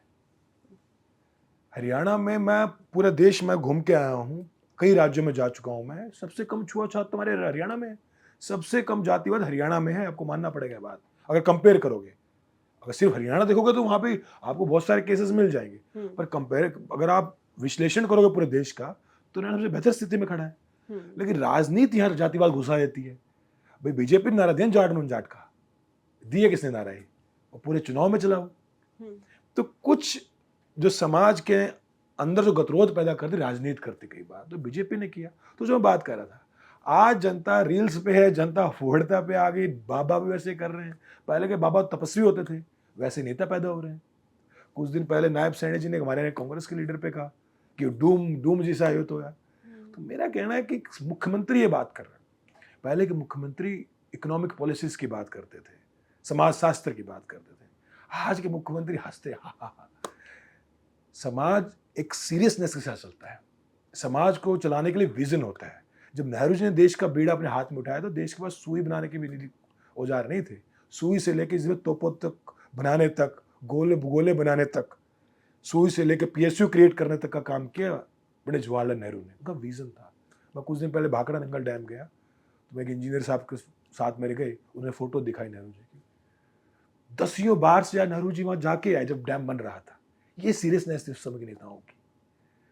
हरियाणा में मैं पूरे देश में घूम के आया हूँ, कई राज्यों में जा चुका हूँ मैं, सबसे कम छुआछूत तुम्हारे हरियाणा में है, सबसे कम जातिवाद हरियाणा में है। आपको मानना पड़ेगा बात, अगर कंपेयर करोगे। अगर सिर्फ हरियाणा देखोगे तो वहां पे आपको बहुत सारे केसेस मिल जाएंगे, पर कंपेयर अगर आप विश्लेषण करोगे पूरे देश का तो हरियाणा सबसे बेहतर स्थिति में खड़ा है। लेकिन राजनीति यहाँ जातिवाद घुसा देती है। भाई बीजेपी ने नारा दिया जाट नून जाट का, दिए किसने नारा है? और पूरे चुनाव में चलाओ। तो कुछ जो समाज के अंदर जो गतिरोध पैदा करती राजनीति करती कई बार, तो बीजेपी ने किया। तो जो मैं बात कर रहा था, आज जनता रील्स पे है, जनता फुहड़ता पे आ गई, बाबा भी वैसे कर रहे हैं। पहले के बाबा तपस्वी होते थे, वैसे नेता पैदा हो रहे हैं। कुछ दिन पहले नायब सैनी जी ने हमारे कांग्रेस के लीडर पे कहा कि डूम जैसा आयुत होया। तो मेरा कहना है कि मुख्यमंत्री ये बात कर रहे हैं, पहले के मुख्यमंत्री इकोनॉमिक पॉलिसीज की बात करते थे, समाज शास्त्र की बात करते थे। आज के मुख्यमंत्री हंसते, हा। समाज एक सीरियसनेस के साथ चलता है, समाज को चलाने के लिए विजन होता है। जब नेहरू जी ने देश का बीड़ा अपने हाथ में उठाया तो देश के पास सुई बनाने के भी औजार नहीं थे। सुई से लेकर तोपों तक बनाने तक, गोले बनाने तक, सुई से लेकर पीएसयू क्रिएट करने तक का काम किया पंडित जवाहरलाल नेहरू ने। उनका विजन था। मैं कुछ दिन पहले भाखड़ा नंगल डैम गया तो मैं एक इंजीनियर साहब के साथ मेरे गए, उन्हें फोटो दिखाई नेहरू जी की। 10 बार से नेहरू जी वहां जाके आए जब डैम बन रहा था। ये सीरियसनेस थी उस समय के नेताओं की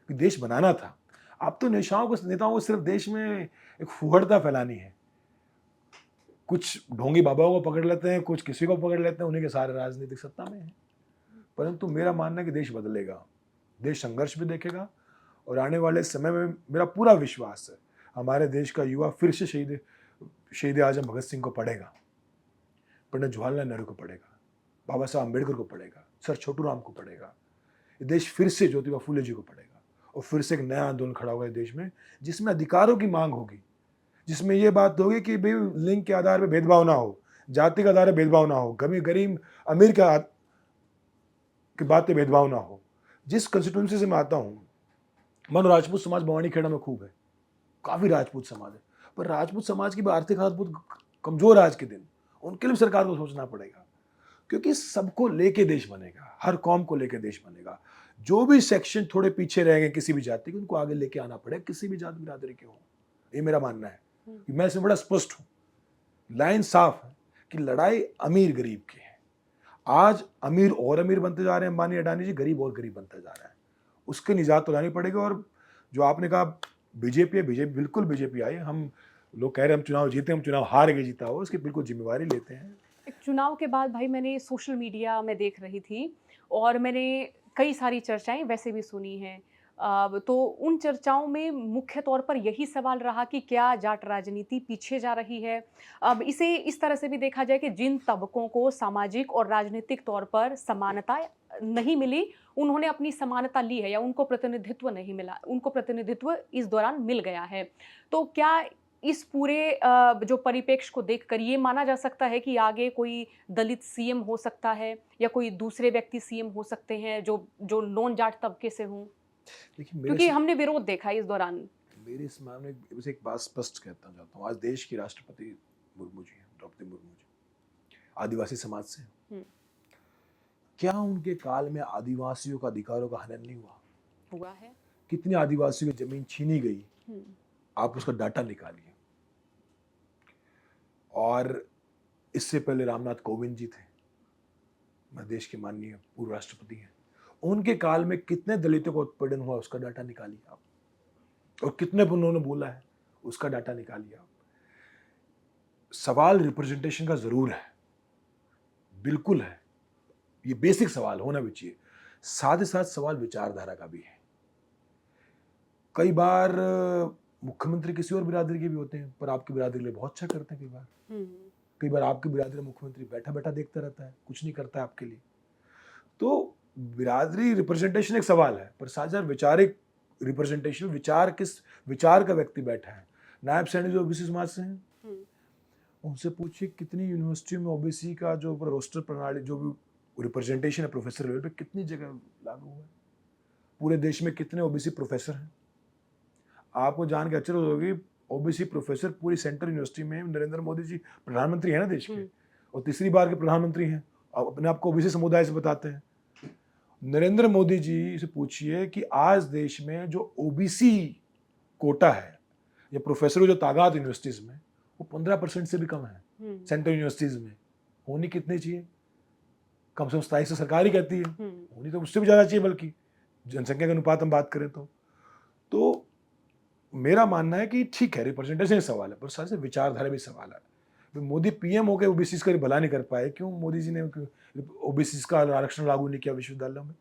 कि देश बनाना था। अब तो नेताओं को सिर्फ देश में एक फुहड़ता फैलानी है। कुछ ढोंगी बाबाओं को पकड़ लेते हैं, कुछ किसी को पकड़ लेते हैं, उन्हीं के सारे राजनीतिक सत्ता में है। परंतु मेरा मानना है कि देश बदलेगा, देश संघर्ष भी देखेगा, और आने वाले समय में मेरा पूरा विश्वास है हमारे देश का युवा फिर से शहीद आजम भगत सिंह को पढ़ेगा। पंडित जवाहरलाल नेहरू को पढ़ेगा, बाबा साहब अम्बेडकर को पढ़ेगा, सर छोटू राम को पढ़ेगा, ये देश फिर से ज्योतिबा फूले जी को पढ़ेगा और फिर से एक नया आंदोलन खड़ा होगा देश में, जिसमें अधिकारों की मांग होगी, जिसमें ये बात होगी कि भाई लिंग के आधार पर भेदभाव ना हो, जाति के आधार पर भेदभाव ना हो, गरीब अमीर की बात पे भेदभाव ना हो। जिस कंस्टिट्यूंसी से मैं आता हूँ, मानो राजपूत समाज भवानी खेड़ा में खूब है, काफी राजपूत समाज है, पर राजपूत समाज की भी आर्थिक हालत बहुत कमजोर है आज के दिन, उनके लिए सरकार को सोचना पड़ेगा, क्योंकि सबको लेके देश बनेगा, हर कौम को लेके देश बनेगा। जो भी सेक्शन थोड़े पीछे रह गए किसी भी जाति के, उनको आगे लेके आना पड़ेगा, किसी भी जाति बिरादरी के हो। ये मेरा मानना है कि मैं इसमें बड़ा स्पष्ट हूँ, लाइन साफ है कि लड़ाई अमीर गरीब की है। आज अमीर और अमीर बनते जा रहे हैं अंबानी अडानी जी, गरीब और गरीब बनते जा रहे हैं, उसके निजात तो लानी पड़ेगी। और जो आपने कहा बीजेपी है, बीजेपी बिल्कुल बीजेपी आई, हम लोग कह रहे हैं हम चुनाव जीते, हम चुनाव हार गए जीता हो, इसकी बिल्कुल जिम्मेवारी लेते हैं। एक चुनाव के बाद भाई मैंने सोशल मीडिया में देख रही थी और मैंने कई सारी चर्चाएं वैसे भी सुनी हैं। तो उन चर्चाओं में मुख्य तौर पर यही सवाल रहा कि क्या जाट राजनीति पीछे जा रही है। अब इसे इस तरह से भी देखा जाए कि जिन तबकों को सामाजिक और राजनीतिक तौर पर समानता नहीं मिली, उन्होंने अपनी समानता ली है या उनको प्रतिनिधित्व नहीं मिला, उनको प्रतिनिधित्व इस दौरान मिल गया है। तो क्या इस पूरे जो परिप्रेक्ष्य को देखकर ये माना जा सकता है कि आगे कोई दलित सीएम हो सकता है या कोई दूसरे व्यक्ति सीएम हो सकते हैं जो नॉन जाट तबके से हों? क्योंकि हमने विरोध देखा है इस दौरान। मेरे इस मामले में एक बात स्पष्ट कहना चाहता हूँ, आज देश की राष्ट्रपति मुर्मू जी हैं, द्रौपदी मुर्मू जी आदिवासी समाज से हैं। क्या उनके काल में आदिवासियों का अधिकारों का हनन नहीं हुआ है? कितनी कितनी आदिवासियों की जमीन छीनी गई, आप उसका डाटा निकालिए। और इससे पहले रामनाथ कोविंद जी थे, हमारे देश के माननीय पूर्व राष्ट्रपति हैं, उनके काल में कितने दलितों का उत्पीड़न हुआ उसका डाटा निकालिए आप, और कितने उन्होंने बोला है उसका डाटा निकालिए आप। सवाल रिप्रेजेंटेशन का जरूर है, बिल्कुल है, ये बेसिक सवाल होना भी चाहिए, साथ ही साथ सवाल विचारधारा का भी है। कई बार मुख्यमंत्री किसी और बिरादरी के भी होते हैं, पर आपकी बिरादरी के लिए बहुत अच्छा करते हैं। कई बार आपकी बिरादरी मुख्यमंत्री बैठा बैठा देखता रहता है, कुछ नहीं करता है आपके लिए। तो बिरादरी रिप्रेजेंटेशन एक सवाल है, पर साथ साथ विचारिक रिप्रेजेंटेशन, विचार का व्यक्ति बैठा है। नायब सैनिक जो ओबीसी समाज से हैं, उनसे पूछिए कितनी यूनिवर्सिटी में ओबीसी का जो रोस्टर प्रणाली, जो भी रिप्रेजेंटेशन है प्रोफेसर लेवल पे, कितनी जगह लागू हुआ है, पूरे देश में कितने ओबीसी प्रोफेसर हैं। आपको जान के अचरज होगी, ओबीसी प्रोफेसर पूरी सेंट्रल यूनिवर्सिटी में। नरेंद्र मोदी जी प्रधानमंत्री है ना देश के, और तीसरी बार के प्रधानमंत्री हैं, अपने आप को ओबीसी समुदाय से बताते हैं। नरेंद्र मोदी जी से पूछिए कि आज देश में जो ओबीसी कोटा है या प्रोफेसरों जो तादाद यूनिवर्सिटीज में, वो 15% से भी कम है। सेंट्रल यूनिवर्सिटीज में होनी कितनी चाहिए? कम से कम 27 सरकार ही कहती है, होनी तो उससे भी ज्यादा चाहिए, बल्कि जनसंख्या के अनुपात हम बात करें तो मेरा मानना है कि ठीक है, रिप्रेजेंटेशन सवाल है, पर साथ में विचारधारा भी सवाल है। मोदी पीएम होकर ओबीसी का भला नहीं कर पाए, क्यों मोदी जी ने ओबीसी का आरक्षण लागू नहीं किया विश्वविद्यालयों में?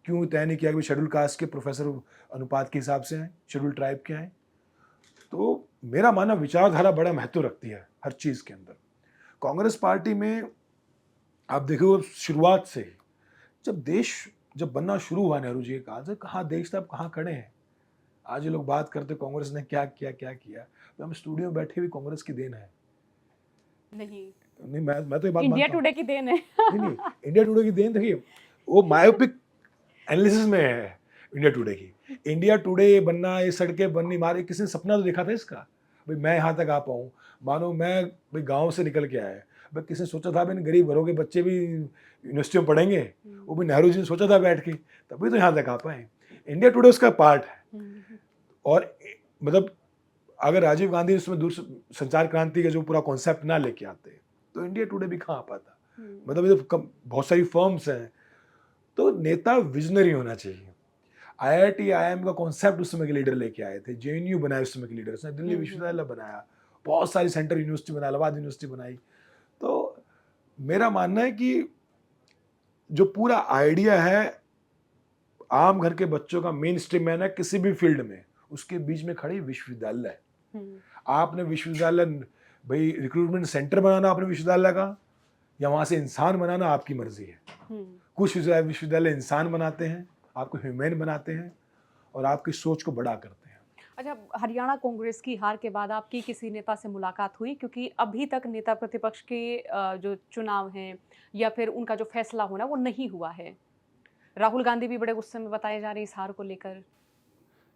क्यों तय नहीं किया कि शेड्यूल कास्ट के प्रोफेसर अनुपात के हिसाब से आए, शेड्यूल ट्राइब के आए? तो मेरा मानना विचारधारा बड़ा महत्व रखती है हर चीज के अंदर। कांग्रेस पार्टी में आप देखो, शुरुआत से जब बनना शुरू हुआ नेहरू जी के काल से, कहाँ देश था, अब कहाँ खड़े हैं। आज ये लोग बात करते कांग्रेस ने क्या किया, तो हम स्टूडियो में बैठे भी कांग्रेस की देन है। नहीं, मैं तो ये बात इंडिया टुडे की देन है। नहीं, इंडिया टुडे की देन, देखिए वो मायोपिक एनालिसिस में है इंडिया टुडे की। इंडिया टुडे बनना, ये सड़कें बननी, मारे किसी ने सपना तो देखा था इसका, भाई मैं यहाँ तक आ पाऊँ। मानो मैं भाई गाँव से निकल के आया, भाई किसी ने सोचा था भाई गरीब घरों के बच्चे भी यूनिवर्सिटी में पढ़ेंगे, वो भी नेहरू जी ने सोचा था बैठ के, तभी तो यहाँ तक आ पाए। इंडिया टुडे उसका पार्ट है। और मतलब अगर राजीव गांधी उसमें दूर संचार क्रांति का जो पूरा कॉन्सेप्ट ना लेके आते, तो इंडिया टुडे भी कहाँ आ पाता। मतलब ये तो बहुत सारी फर्म्स हैं, तो नेता विजनरी होना चाहिए। IIT IIM का कॉन्सेप्ट उस समय के लीडर लेके आए थे, JNU बनाए उस समय के लीडर्स ने, दिल्ली विश्वविद्यालय बनाया, बहुत सारी सेंट्रल यूनिवर्सिटी बनाई, इलाहाबाद यूनिवर्सिटी बनाई। तो मेरा मानना है कि जो पूरा आइडिया है आम घर के बच्चों का, मेन स्ट्रीम मैन है किसी भी फील्ड में, उसके बीच में खड़ी विश्वविद्यालय। आपने विश्वविद्यालय भाई रिक्रूटमेंट सेंटर बनाना अपने विश्वविद्यालय का या वहाँ से इंसान बनाना आपकी मर्जी है। कुछ विश्वविद्यालय इंसान बनाते हैं, आपको ह्यूमैन बनाते हैं और आपकी सोच को बड़ा करते हैं। अच्छा, हरियाणा कांग्रेस की हार के बाद आपकी किसी नेता से मुलाकात हुई? क्योंकि अभी तक नेता प्रतिपक्ष के जो चुनाव हैं या फिर उनका जो फैसला होना वो नहीं हुआ है। राहुल गांधी भी बड़े गुस्से में बताए जा रहे हैं इस हार को लेकर।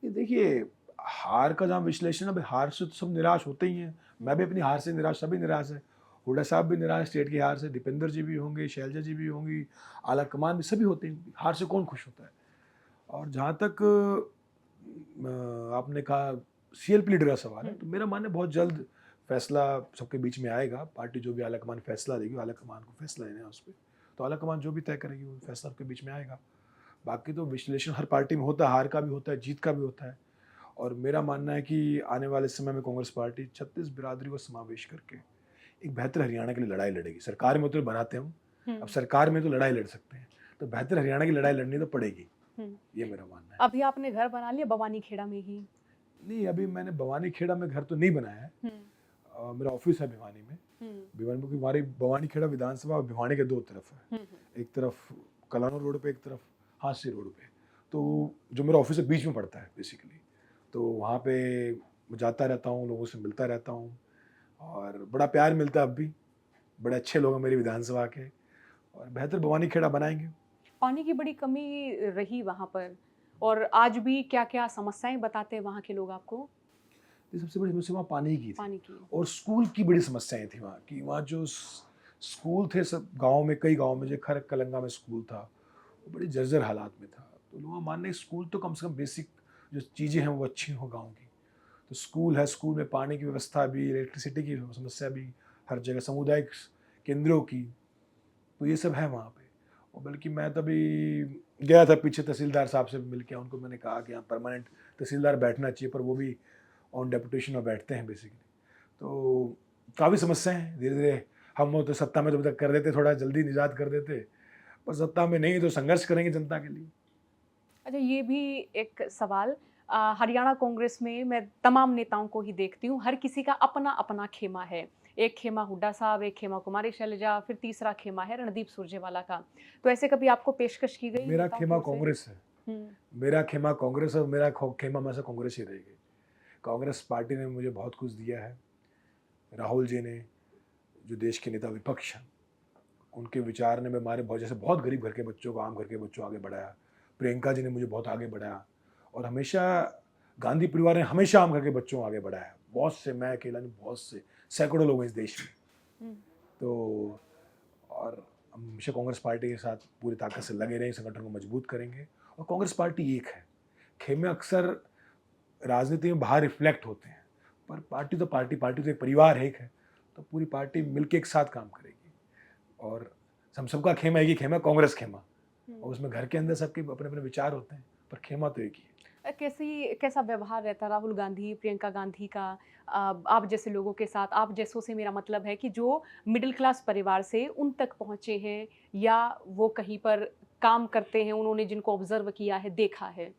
ये देखिए, हार का जहाँ विश्लेषण है, भाई हार से तो सब निराश होते ही हैं। मैं भी अपनी हार से निराश, सभी निराश है। हुड्डा साहब भी निराश स्टेट की हार से, दीपेंद्र जी भी होंगे, शैलजा जी भी होंगी, आला कमान भी, सभी होते हैं। हार से कौन खुश होता है? और जहाँ तक आपने कहा CLP लीडर का सवाल है, तो मेरा मानना है बहुत जल्द फैसला सबके बीच में आएगा। पार्टी जो भी आला कमान फैसला देगी, आला कमान को फैसला लेना है उस पर, तो आला कमान जो भी तय करेगी वो फैसला सबके बीच में आएगा। बाकी तो विश्लेषण हर पार्टी में होता है, हार का भी होता है, जीत का भी होता है। और मेरा मानना है कि आने वाले समय में कांग्रेस पार्टी 36 बिरादरी को समावेश करके एक बेहतर हरियाणा के लिए लड़ाई लड़ेगी। सरकार में तो बनाते हम, अब सरकार में तो लड़ाई लड़ सकते हैं, तो बेहतर हरियाणा की लड़ाई लड़नी तो पड़ेगी। ये मेरा मानना है। अभी आपने घर बना लिया बवानी खेड़ा में ही? नहीं, अभी मैंने भवानी खेड़ा में घर तो नहीं बनाया है। मेरा ऑफिस है भिवानी में। भिवानी में, हमारी भवानी खेड़ा विधानसभा भिवानी के दो तरफ है। एक तरफ कलानो रोड पे, एक तरफ हांसी रोड पे। तो जो मेरा ऑफिस है बीच में पड़ता है बेसिकली, तो वहाँ पे मैं जाता रहता हूँ, लोगों से मिलता रहता हूँ और बड़ा प्यार मिलता है। अब भी बड़े अच्छे लोग हैं मेरी विधानसभा के, और बेहतर भवानी खेड़ा बनाएंगे। पानी की बड़ी कमी रही वहाँ पर, और आज भी क्या-क्या समस्याएं बताते हैं वहाँ के लोग आपको? ये सबसे बड़ी समस्या वहाँ पानी की थी, पानी की। और स्कूल की बड़ी समस्याएं थी वहाँ की। वहाँ जो स्कूल थे सब गांव में, कई गांव में, जो खर कलंगा में स्कूल था, वो बड़ी जर्जर हालात में था। तो लोग मानने स्कूल तो कम से कम बेसिक जो चीज़ें हैं वो अच्छी हों गाँव की। तो स्कूल है, स्कूल में पानी की व्यवस्था भी, इलेक्ट्रिसिटी की समस्या भी, हर जगह सामुदायिक केंद्रों की, तो ये सब है वहाँ पे। और बल्कि मैं तभी गया था पीछे तहसीलदार साहब से मिल के, उनको मैंने कहा कि यहाँ परमानेंट तहसीलदार बैठना चाहिए, पर वो भी ऑन डेपुटेशन में बैठते हैं बेसिकली। तो काफ़ी समस्याएं हैं। धीरे धीरे हम हो तो सत्ता में तो तक कर देते, थोड़ा जल्दी निजात कर देते, पर सत्ता में नहीं तो संघर्ष करेंगे जनता के लिए। अच्छा, ये भी एक सवाल, हरियाणा कांग्रेस में मैं तमाम नेताओं को ही देखती हूँ, हर किसी का अपना-अपना खेमा है। एक खेमा हुड्डा साहब, एक खेमा कुमारी शैलजा, फिर तीसरा खेमा है रणदीप सुरजेवाला का। तो ऐसे कभी आपको पेशकश की गई मेरा नेताओं की खेमा ओर से? कांग्रेस है। हुँ, मेरा खेमा कांग्रेस है और मेरा खेमा हमेशा कांग्रेस ही रहेगी। कांग्रेस पार्टी ने मुझे बहुत कुछ दिया है। राहुल जी ने, जो देश के नेता विपक्ष हैं, उनके विचार ने हमारे बहुत, जैसे बहुत गरीब घर के बच्चों को, आम घर के बच्चों को आगे बढ़ाया। प्रियंका जी ने मुझे बहुत आगे बढ़ाया, और हमेशा गांधी परिवार ने हमेशा आम घर के बच्चों को आगे बढ़ाया। बहुत से, मैं अकेला नहीं, बहुत से सैकड़ों लोग हैं इस देश में। हुँ। तो और हम हमेशा कांग्रेस पार्टी के साथ पूरी ताकत से लगे रहें, संगठन को मजबूत करेंगे। और कांग्रेस पार्टी एक है। खेमे अक्सर राजनीति में बाहर रिफ्लेक्ट होते हैं, पर पार्टी तो पार्टी, पार्टी तो एक परिवार है, एक है। तो पूरी पार्टी मिलके एक साथ काम करेगी, और हम सबका खेमा एक ही खेमा, कांग्रेस खेमा। और उसमें घर के अंदर सबके अपने अपने विचार होते हैं, पर खेमा तो एक ही है। कैसा व्यवहार रहता है राहुल गांधी, प्रियंका गांधी का आप जैसे लोगों के साथ? आप जैसों से मेरा मतलब है कि जो मिडिल क्लास परिवार से उन तक पहुँचे हैं, या वो कहीं पर काम करते हैं, उन्होंने जिनको ऑब्ज़र्व किया है, देखा है?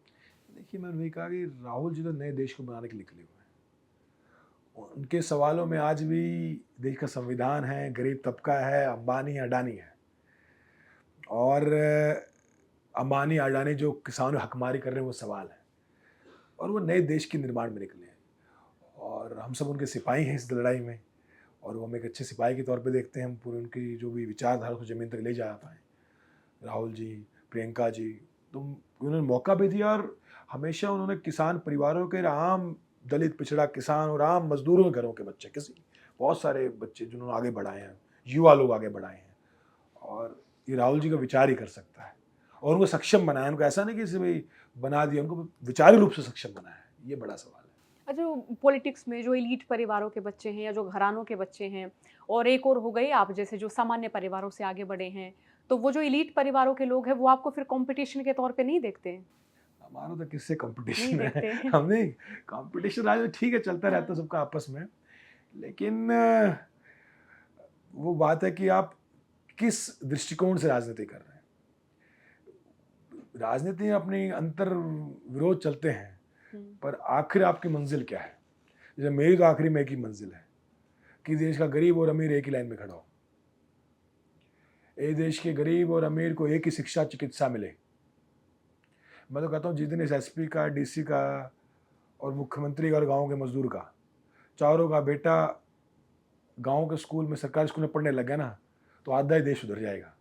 देखिए, मैंने वही कहा कि राहुल जी तो नए देश को बनाने के लिए निकले हुए हैं। उनके सवालों में आज भी देश का संविधान है, गरीब तबका है, अंबानी अडानी है। और अंबानी अडानी जो किसानों हकमारी कर रहे हैं वो सवाल है, और वो नए देश के निर्माण में निकले हैं। और हम सब उनके सिपाही हैं इस लड़ाई में, और वो हम एक अच्छे सिपाही के तौर पे देखते हैं। हम पूरे उनकी जो भी विचारधारा को ज़मीन तक ले जा पाएँ। राहुल जी, प्रियंका जी, तो उन्होंने मौका भी दिया, और हमेशा उन्होंने किसान परिवारों के, आम दलित पिछड़ा किसान और आम मजदूरों के घरों के बच्चे, किसी बहुत सारे बच्चे जिन्होंने आगे बढ़ाए हैं, युवा लोग आगे बढ़ाए हैं। और ये राहुल जी का विचार ही कर सकता है, और उनको सक्षम बनाया। उनको ऐसा नहीं कि इसे भाई बना दिया, उनको विचारी रूप से सक्षम बनाया है। ये बड़ा सवाल है। जो पॉलिटिक्स में जो एलीट परिवारों के बच्चे हैं या जो घरानों के बच्चे हैं, और एक और हो गए आप जैसे जो सामान्य परिवारों से आगे बढ़े हैं, तो वो जो एलीट परिवारों के लोग हैं वो आपको फिर कंपटीशन के तौर पे नहीं देखते? हमारा तो किससे नहीं कंपटीशन है? देखते। हमने कंपटीशन आज ठीक है, चलता रहता है हाँ। सबका आपस में, लेकिन वो बात है कि आप किस दृष्टिकोण से राजनीति कर रहे हैं। राजनीति में अपनी अंतर विरोध चलते हैं, हुँ, पर आखिर आपकी मंजिल क्या है? जैसे मेरी तो आखिरी में एक ही मंजिल है कि देश का गरीब और अमीर एक ही लाइन में खड़ा हो, ये देश के गरीब और अमीर को एक ही शिक्षा चिकित्सा मिले। मैं तो कहता हूँ जिस दिन इस एसपी का, डीसी का और मुख्यमंत्री का और गाँव के मजदूर का चारों का बेटा गांव के स्कूल में, सरकारी स्कूल में पढ़ने लग गया ना, तो आधा ही देश सुधर जाएगा।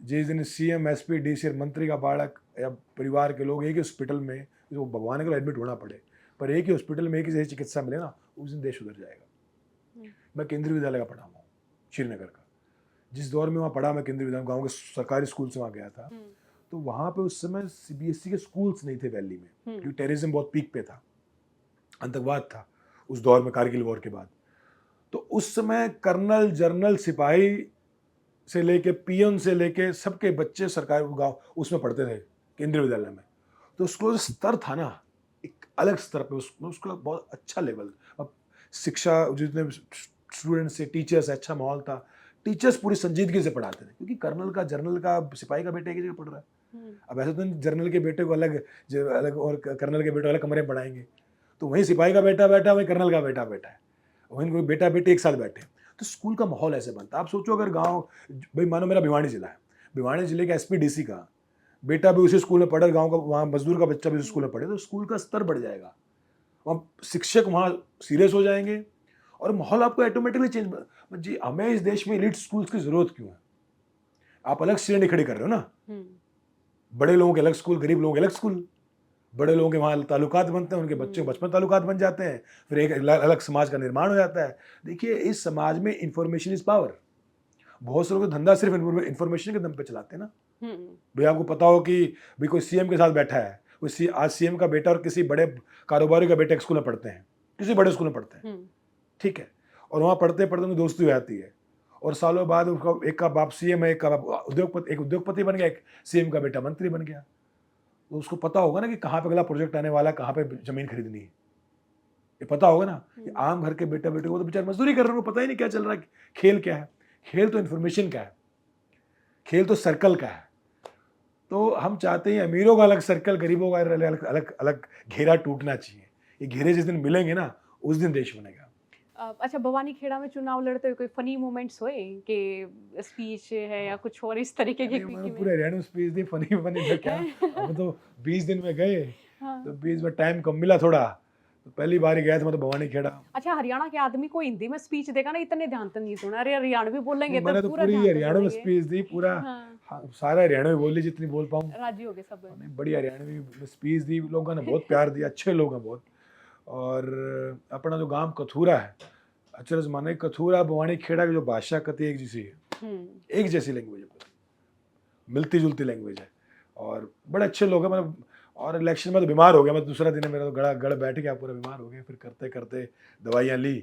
जिस दिन सीएम, एसपी, डीसी और मंत्री का बालक या परिवार के लोग एक ही हॉस्पिटल में, जो भगवान के लिए एडमिट होना पड़े, पर एक ही हॉस्पिटल में एक ही जैसी चिकित्सा मिले ना, उस दिन देश सुधर जाएगा। मैं केंद्रीय विद्यालय का पढ़ा हुआ हूँ, श्रीनगर का। जिस दौर में वहाँ पढ़ा मैं केंद्रीय विद्यालय, गाँव के सरकारी स्कूल से वहाँ गया था, तो वहाँ पे उस समय सीबीएसई के स्कूल्स नहीं थे वैली में, क्योंकि टेररिज्म बहुत पीक पे था, आतंकवाद था उस दौर में, कारगिल वॉर के बाद। तो उस समय कर्नल, जनरल, सिपाही से लेके पियन से लेके सबके बच्चे सरकारी गांव उसमें पढ़ते थे केंद्रीय विद्यालय में। तो उसको जो स्तर था ना, एक अलग स्तर पे, उसमें उसका बहुत अच्छा लेवल। अब शिक्षा, जितने स्टूडेंट्स से टीचर्स, अच्छा माहौल था, टीचर्स पूरी संजीदगी से पढ़ाते थे, क्योंकि कर्नल का, जनरल का, सिपाही का बेटा एक जगह पढ़ रहा है। अब ऐसे तो जनरल के बेटे को अलग अलग और कर्नल के बेटे को अलग कमरे में पढ़ाएंगे, तो वहीं सिपाही का बेटा बैठा, वहीं कर्नल का बेटा बैठा है, वहीं कोई बेटा बेटी एक साथ बैठे। तो स्कूल का माहौल ऐसे बनता है। आप सोचो अगर गांव, भाई मानो मेरा भिवानी जिला है, भिवानी जिले के एसपी डीसी का बेटा भी उसी स्कूल में पढ़े, गांव का वहाँ मजदूर का बच्चा भी उसी स्कूल में पढ़े, तो स्कूल का स्तर बढ़ जाएगा, वहाँ शिक्षक वहाँ सीरियस हो जाएंगे और माहौल आपको ऑटोमेटिकली चेंज। जी, हमें इस देश में एलीट स्कूल्स की जरूरत क्यों है? आप अलग श्रेणी खड़ी कर रहे हो ना, बड़े लोगों के अलग स्कूल, गरीब लोगों के अलग स्कूल। बड़े लोगों के वहाँ ताल्लुकात बनते हैं, उनके बच्चे बचपन ताल्लुकात बन जाते हैं, फिर एक अलग समाज का निर्माण हो जाता है। देखिए, इस समाज में इंफॉर्मेशन इज पावर। बहुत से लोग धंधा सिर्फ इंफॉर्मेशन के दम पे चलाते हैं ना। भाई आपको पता हो कि भाई कोई सीएम के साथ बैठा है, कोई आज सीएम का बेटा और किसी बड़े कारोबारी का बेटा एक स्कूल में पढ़ते हैं, किसी बड़े स्कूल में पढ़ते हैं, ठीक है, और वहाँ पढ़ते पढ़ते उनकी दोस्ती हो जाती है, और सालों बाद उसका एक का बाप सीएम है, एक का उद्योगपति बन गया, एक सीएम का बेटा मंत्री बन गया। तो उसको पता होगा ना कि कहाँ पे अगला प्रोजेक्ट आने वाला है, कहाँ पे जमीन खरीदनी है, ये पता होगा ना। कि आम घर के बेटा बेटे को तो बेचारे मजदूरी कर रहे हैं, उनको पता ही नहीं क्या चल रहा है, खेल क्या है। खेल तो इन्फॉर्मेशन का है, खेल तो सर्कल का है। तो हम चाहते हैं अमीरों का अलग सर्कल, गरीबों का अलग अलग अलग घेरा टूटना चाहिए। ये घेरे जिस दिन मिलेंगे ना, उस दिन देश बनेगा। अच्छा, भवानी खेड़ा में चुनाव लड़ते हुए कोई फनी मोमेंट्स हुए कि स्पीच है या कुछ और इस तरीके के? मैंने पूरे हरियाणा में स्पीच दी, फनी में क्या, हम तो 20 दिन में गए, तो 20 में टाइम कम मिला थोड़ा, तो पहली बार ही गया था मैं तो भवानी खेड़ा। अच्छा, हरियाणा के आदमी को हिंदी में स्पीच देगा ना, इतने ध्यान तो नहीं सुना। अरे हरियाणवी बोलेंगे मैंने तो पूरी हरियाणा में स्पीच दी, पूरा सारा हरियाणा में बोल ली जितनी बोल पाऊँ, राजी हो गए सब। बड़ी हरियाणवी में स्पीच दी, लोगों ने बहुत प्यार दिया, अच्छे लोग हैं बहुत। और अपना जो गांव कथूरा है, अचरज माने कथूरा भवानी खेड़ा की जो भाषा कती एक जैसी है, एक जैसी लैंग्वेज है, मिलती जुलती लैंग्वेज है, और बड़े अच्छे लोग हैं। मतलब, और इलेक्शन में तो बीमार हो गया मैं, दूसरा दिन मेरा तो गड़ बैठ गया, पूरा बीमार हो गया, फिर करते करते दवाइयाँ ली,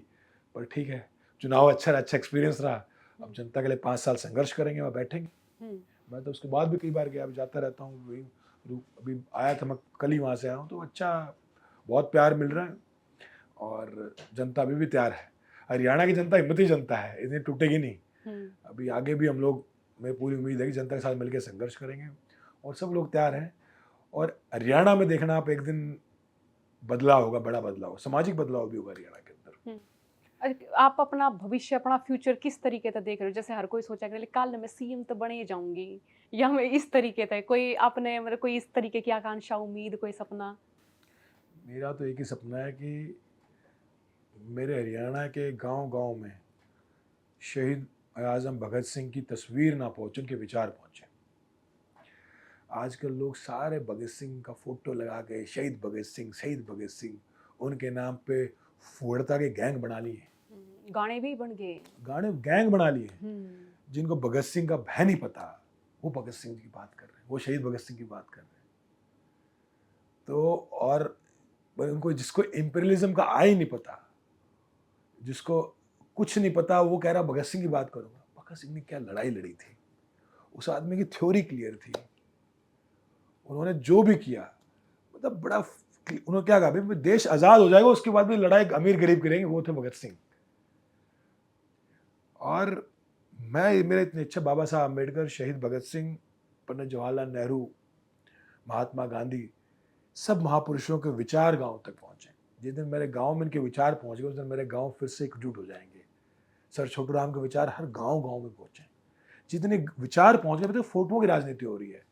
पर ठीक है, चुनाव अच्छा एक्सपीरियंस रहा। अब जनता के लिए 5 साल संघर्ष करेंगे, वहाँ बैठेंगे। मैं तो उसके बाद भी कई बार गया, अब जाता रहता हूँ, अभी आया था मैं, कल ही वहाँ से आया हूँ, तो अच्छा बहुत प्यार मिल रहा है, और जनता अभी भी तैयार है। हरियाणा की जनता हिम्मती जनता है, इतनी टूटेगी नहीं। अभी आगे भी हम लोग, मैं पूरी उम्मीद है कि जनता के साथ मिलकर संघर्ष करेंगे, और सब लोग तैयार हैं। और हरियाणा में देखना आप, एक दिन बदलाव होगा, बड़ा बदलाव, सामाजिक बदलाव भी होगा हरियाणा के अंदर। आप अपना भविष्य, अपना फ्यूचर किस तरीके से देख रहे हो? जैसे हर कोई सोचा कि कल मैं सीएम तो बने जाऊंगी, या मैं इस तरीके से, कोई आपने मतलब कोई इस तरीके की आकांक्षा, उम्मीद, कोई सपना? मेरा तो एक ही सपना है कि मेरे हरियाणा के गांव-गांव में शहीद आज़म भगत सिंह की तस्वीर ना पहुंचे, उनके विचार पहुंचे। आजकल लोग सारे भगत सिंह का फोटो लगा के शहीद भगत सिंह, उनके नाम पे फुहड़ता के गैंग बना लिए, गाने भी बन गए, गाने गैंग बना लिए। जिनको भगत सिंह का भय नहीं पता, वो भगत सिंह की बात कर रहे हैं, वो शहीद भगत सिंह की बात कर रहे हैं। तो और उनको, जिसको इंपीरियलिज्म का आई नहीं पता, जिसको कुछ नहीं पता, वो कह रहा भगत सिंह की बात करूंगा। भगत सिंह ने क्या लड़ाई लड़ी थी, उस आदमी की थ्योरी क्लियर थी, उन्होंने जो भी किया, मतलब बड़ा, उन्होंने क्या कहा, भाई देश आजाद हो जाएगा, उसके बाद भी लड़ाई अमीर गरीब करेंगे, वो थे भगत सिंह। और मेरे इतने अच्छे बाबा साहब अम्बेडकर, शहीद भगत सिंह, पंडित जवाहरलाल नेहरू, महात्मा गांधी, सब महापुरुषों के विचार गांव तक पहुंचे, जिस दिन मेरे गांव में इनके विचार पहुंच गए उस दिन मेरे गांव फिर से एकजुट हो जाएंगे। सर छोटू राम के विचार हर गांव गांव में पहुंचे। जितने विचार पहुंच गए, तो फोटोओं की राजनीति हो रही है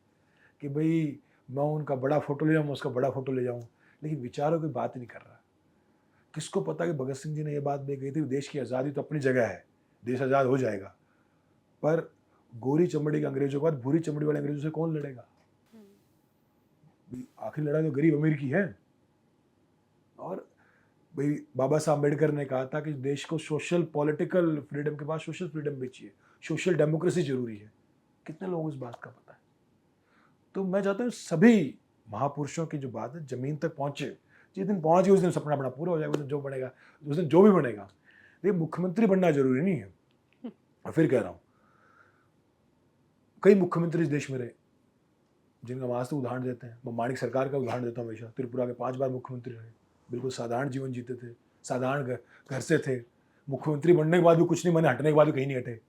कि भाई मैं उनका बड़ा फोटो ले जाऊँ, मैं उसका बड़ा फोटो ले जाऊँ, लेकिन विचारों की बात ही नहीं कर रहा। किसको पता कि भगत सिंह जी ने यह बात भी कही थी, देश की आज़ादी तो अपनी जगह है, देश आज़ाद हो जाएगा, पर गोरी चमड़ी के अंग्रेजों के बाद भूरी चमड़ी वाले अंग्रेजों से कौन लड़ेगा? आखिरी लड़ाई तो गरीब अमीर की है। और भाई बाबा साहब अम्बेडकर ने कहा था कि देश को सोशल पॉलिटिकल फ्रीडम के बाद सोशल फ्रीडम भी चाहिए, सोशल डेमोक्रेसी जरूरी है। कितने लोगों को इस बात का पता है? तो मैं चाहता हूँ सभी महापुरुषों की जो बात है जमीन तक पहुंचे। जिस दिन पहुंच गए उस दिन सपना अपना पूरा हो जाएगा। उस दिन जो बनेगा, उस दिन जो भी बनेगा, देखिए मुख्यमंत्री बनना जरूरी नहीं है। और फिर कह रहा हूँ, कई मुख्यमंत्री इस देश में रहे जिनका हम आज तक उदाहरण देते हैं। मैं माणिक सरकार का उदाहरण देता हूँ हमेशा। त्रिपुरा के 5 बार मुख्यमंत्री रहे, बिल्कुल साधारण जीवन जीते थे, साधारण घर से थे। मुख्यमंत्री बनने के बाद भी कुछ नहीं बने, हटने के बाद भी कहीं नहीं हटे।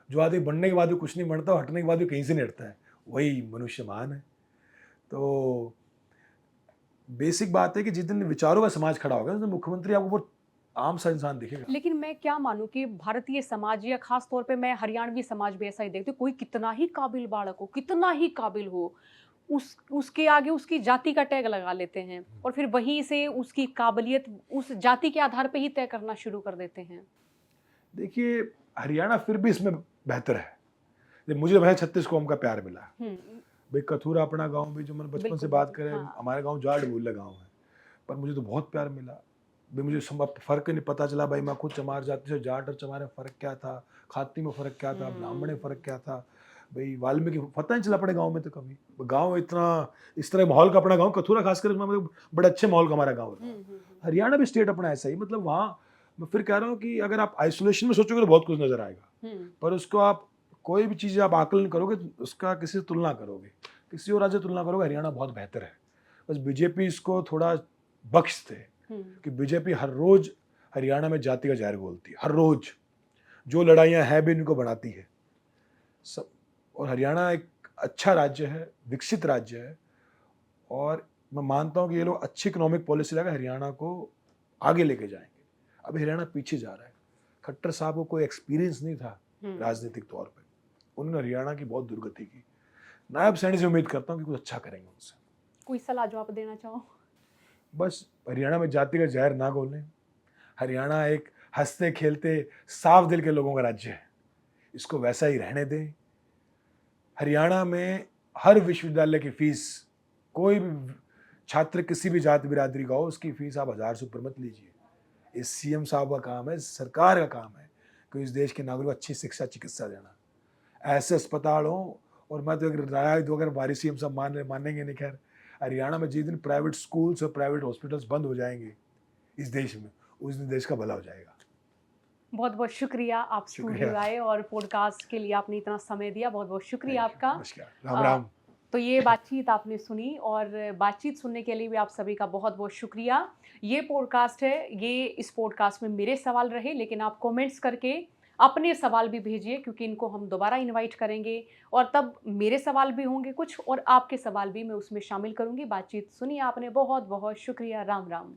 जो आदमी बनने के बाद भी कुछ नहीं बनता, हटने के बाद भी कहीं से नहीं हटता है, वही मनुष्य महान है। तो बेसिक बात है कि जिस दिन विचारों का समाज खड़ा होगा उस दिन मुख्यमंत्री आपको बहुत आम सा इंसान दिखेगा। लेकिन मैं क्या मानूं कि भारतीय समाज या खास तौर पे मैं हरियाणवी समाज भी ऐसा ही देखती हूँ, कोई कितना ही काबिल बालक हो, कितना ही काबिल हो, उसके आगे उसकी जाति का टैग लगा लेते हैं और फिर वहीं से उसकी काबिलियत उस जाति के आधार पे ही तय करना शुरू कर देते हैं। देखिए हरियाणा फिर भी इसमें बेहतर है। मुझे भाई 36 कौम का प्यार मिला। भाई कथूरा अपना गांव भी, जो मैंने बचपन से बात करें, हाँ। हमारे गांव जाट बोले गांव है, पर मुझे तो बहुत प्यार मिला। भाई मुझे फर्क नहीं पता चला। भाई मैं खुद चमार जाति से, जाट और चमार में फर्क क्या था, खाती में फर्क क्या था, ब्राह्मण में फर्क क्या था, भाई वाल्मीकि पता नहीं चला अपने गांव में। तो कभी गांव इतना इस तरह माहौल का अपना गांव कथूरा खासकर मतलब बड़े अच्छे माहौल का हमारा गांव है। हरियाणा भी स्टेट अपना ऐसा ही, मतलब वहाँ मैं फिर कह रहा हूँ कि अगर आप आइसोलेशन में सोचोगे तो बहुत कुछ नजर आएगा, पर उसको आप कोई भी चीज़ आप आकलन करोगे, उसका किसी से तुलना करोगे, किसी और राज्य से तुलना करोगे, हरियाणा बहुत बेहतर है। बस बीजेपी इसको थोड़ा बख्श दे कि बीजेपी हर रोज हरियाणा में जाति का जहर घोलती है, हर रोज जो लड़ाइयाँ हैं भी इनको बढ़ाती है सब। और हरियाणा एक अच्छा राज्य है, विकसित राज्य है, और मैं मानता हूँ कि ये लोग अच्छी इकोनॉमिक पॉलिसी लगा हरियाणा को आगे लेके जाएंगे। अब हरियाणा पीछे जा रहा है। खट्टर साहब को कोई एक्सपीरियंस नहीं था राजनीतिक तौर पे, उन्होंने हरियाणा की बहुत दुर्गति की। नायब सैनी से उम्मीद करता हूँ कि कुछ अच्छा करेंगे उनसे। कोई सलाह जो आप देना चाहो? बस हरियाणा में जाति का जहर ना घोलें। हरियाणा एक हंसते खेलते साफ दिल के लोगों का राज्य है, इसको वैसा ही रहने दें। हरियाणा में हर विश्वविद्यालय की फीस, कोई भी छात्र किसी भी जाति बिरादरी का हो, उसकी फीस आप 1000 से ऊपर मत लीजिए। ये सीएम साहब का काम है, सरकार का काम है कि इस देश के नागरिकों को अच्छी शिक्षा चिकित्सा देना, ऐसे अस्पताल हो। और मैं तो एक राय दूँ, अगर हमारी सीएम साहब मानेंगे नहीं, खैर हरियाणा में जिस दिन प्राइवेट स्कूल्स और प्राइवेट हॉस्पिटल्स बंद हो जाएंगे इस देश में, उस दिन देश का भला हो जाएगा। बहुत बहुत शुक्रिया, आप स्टूडियो आए और पॉडकास्ट के लिए आपने इतना समय दिया, बहुत बहुत शुक्रिया आपका। राम राम। तो ये बातचीत आपने सुनी, और बातचीत सुनने के लिए भी आप सभी का बहुत बहुत शुक्रिया। ये पॉडकास्ट है, ये इस पॉडकास्ट में मेरे सवाल रहे, लेकिन आप कमेंट्स करके अपने सवाल भी भेजिए, क्योंकि इनको हम दोबारा इनवाइट करेंगे और तब मेरे सवाल भी होंगे कुछ और आपके सवाल भी मैं उसमें शामिल करूंगी। बातचीत सुनी आपने, बहुत बहुत शुक्रिया। राम राम।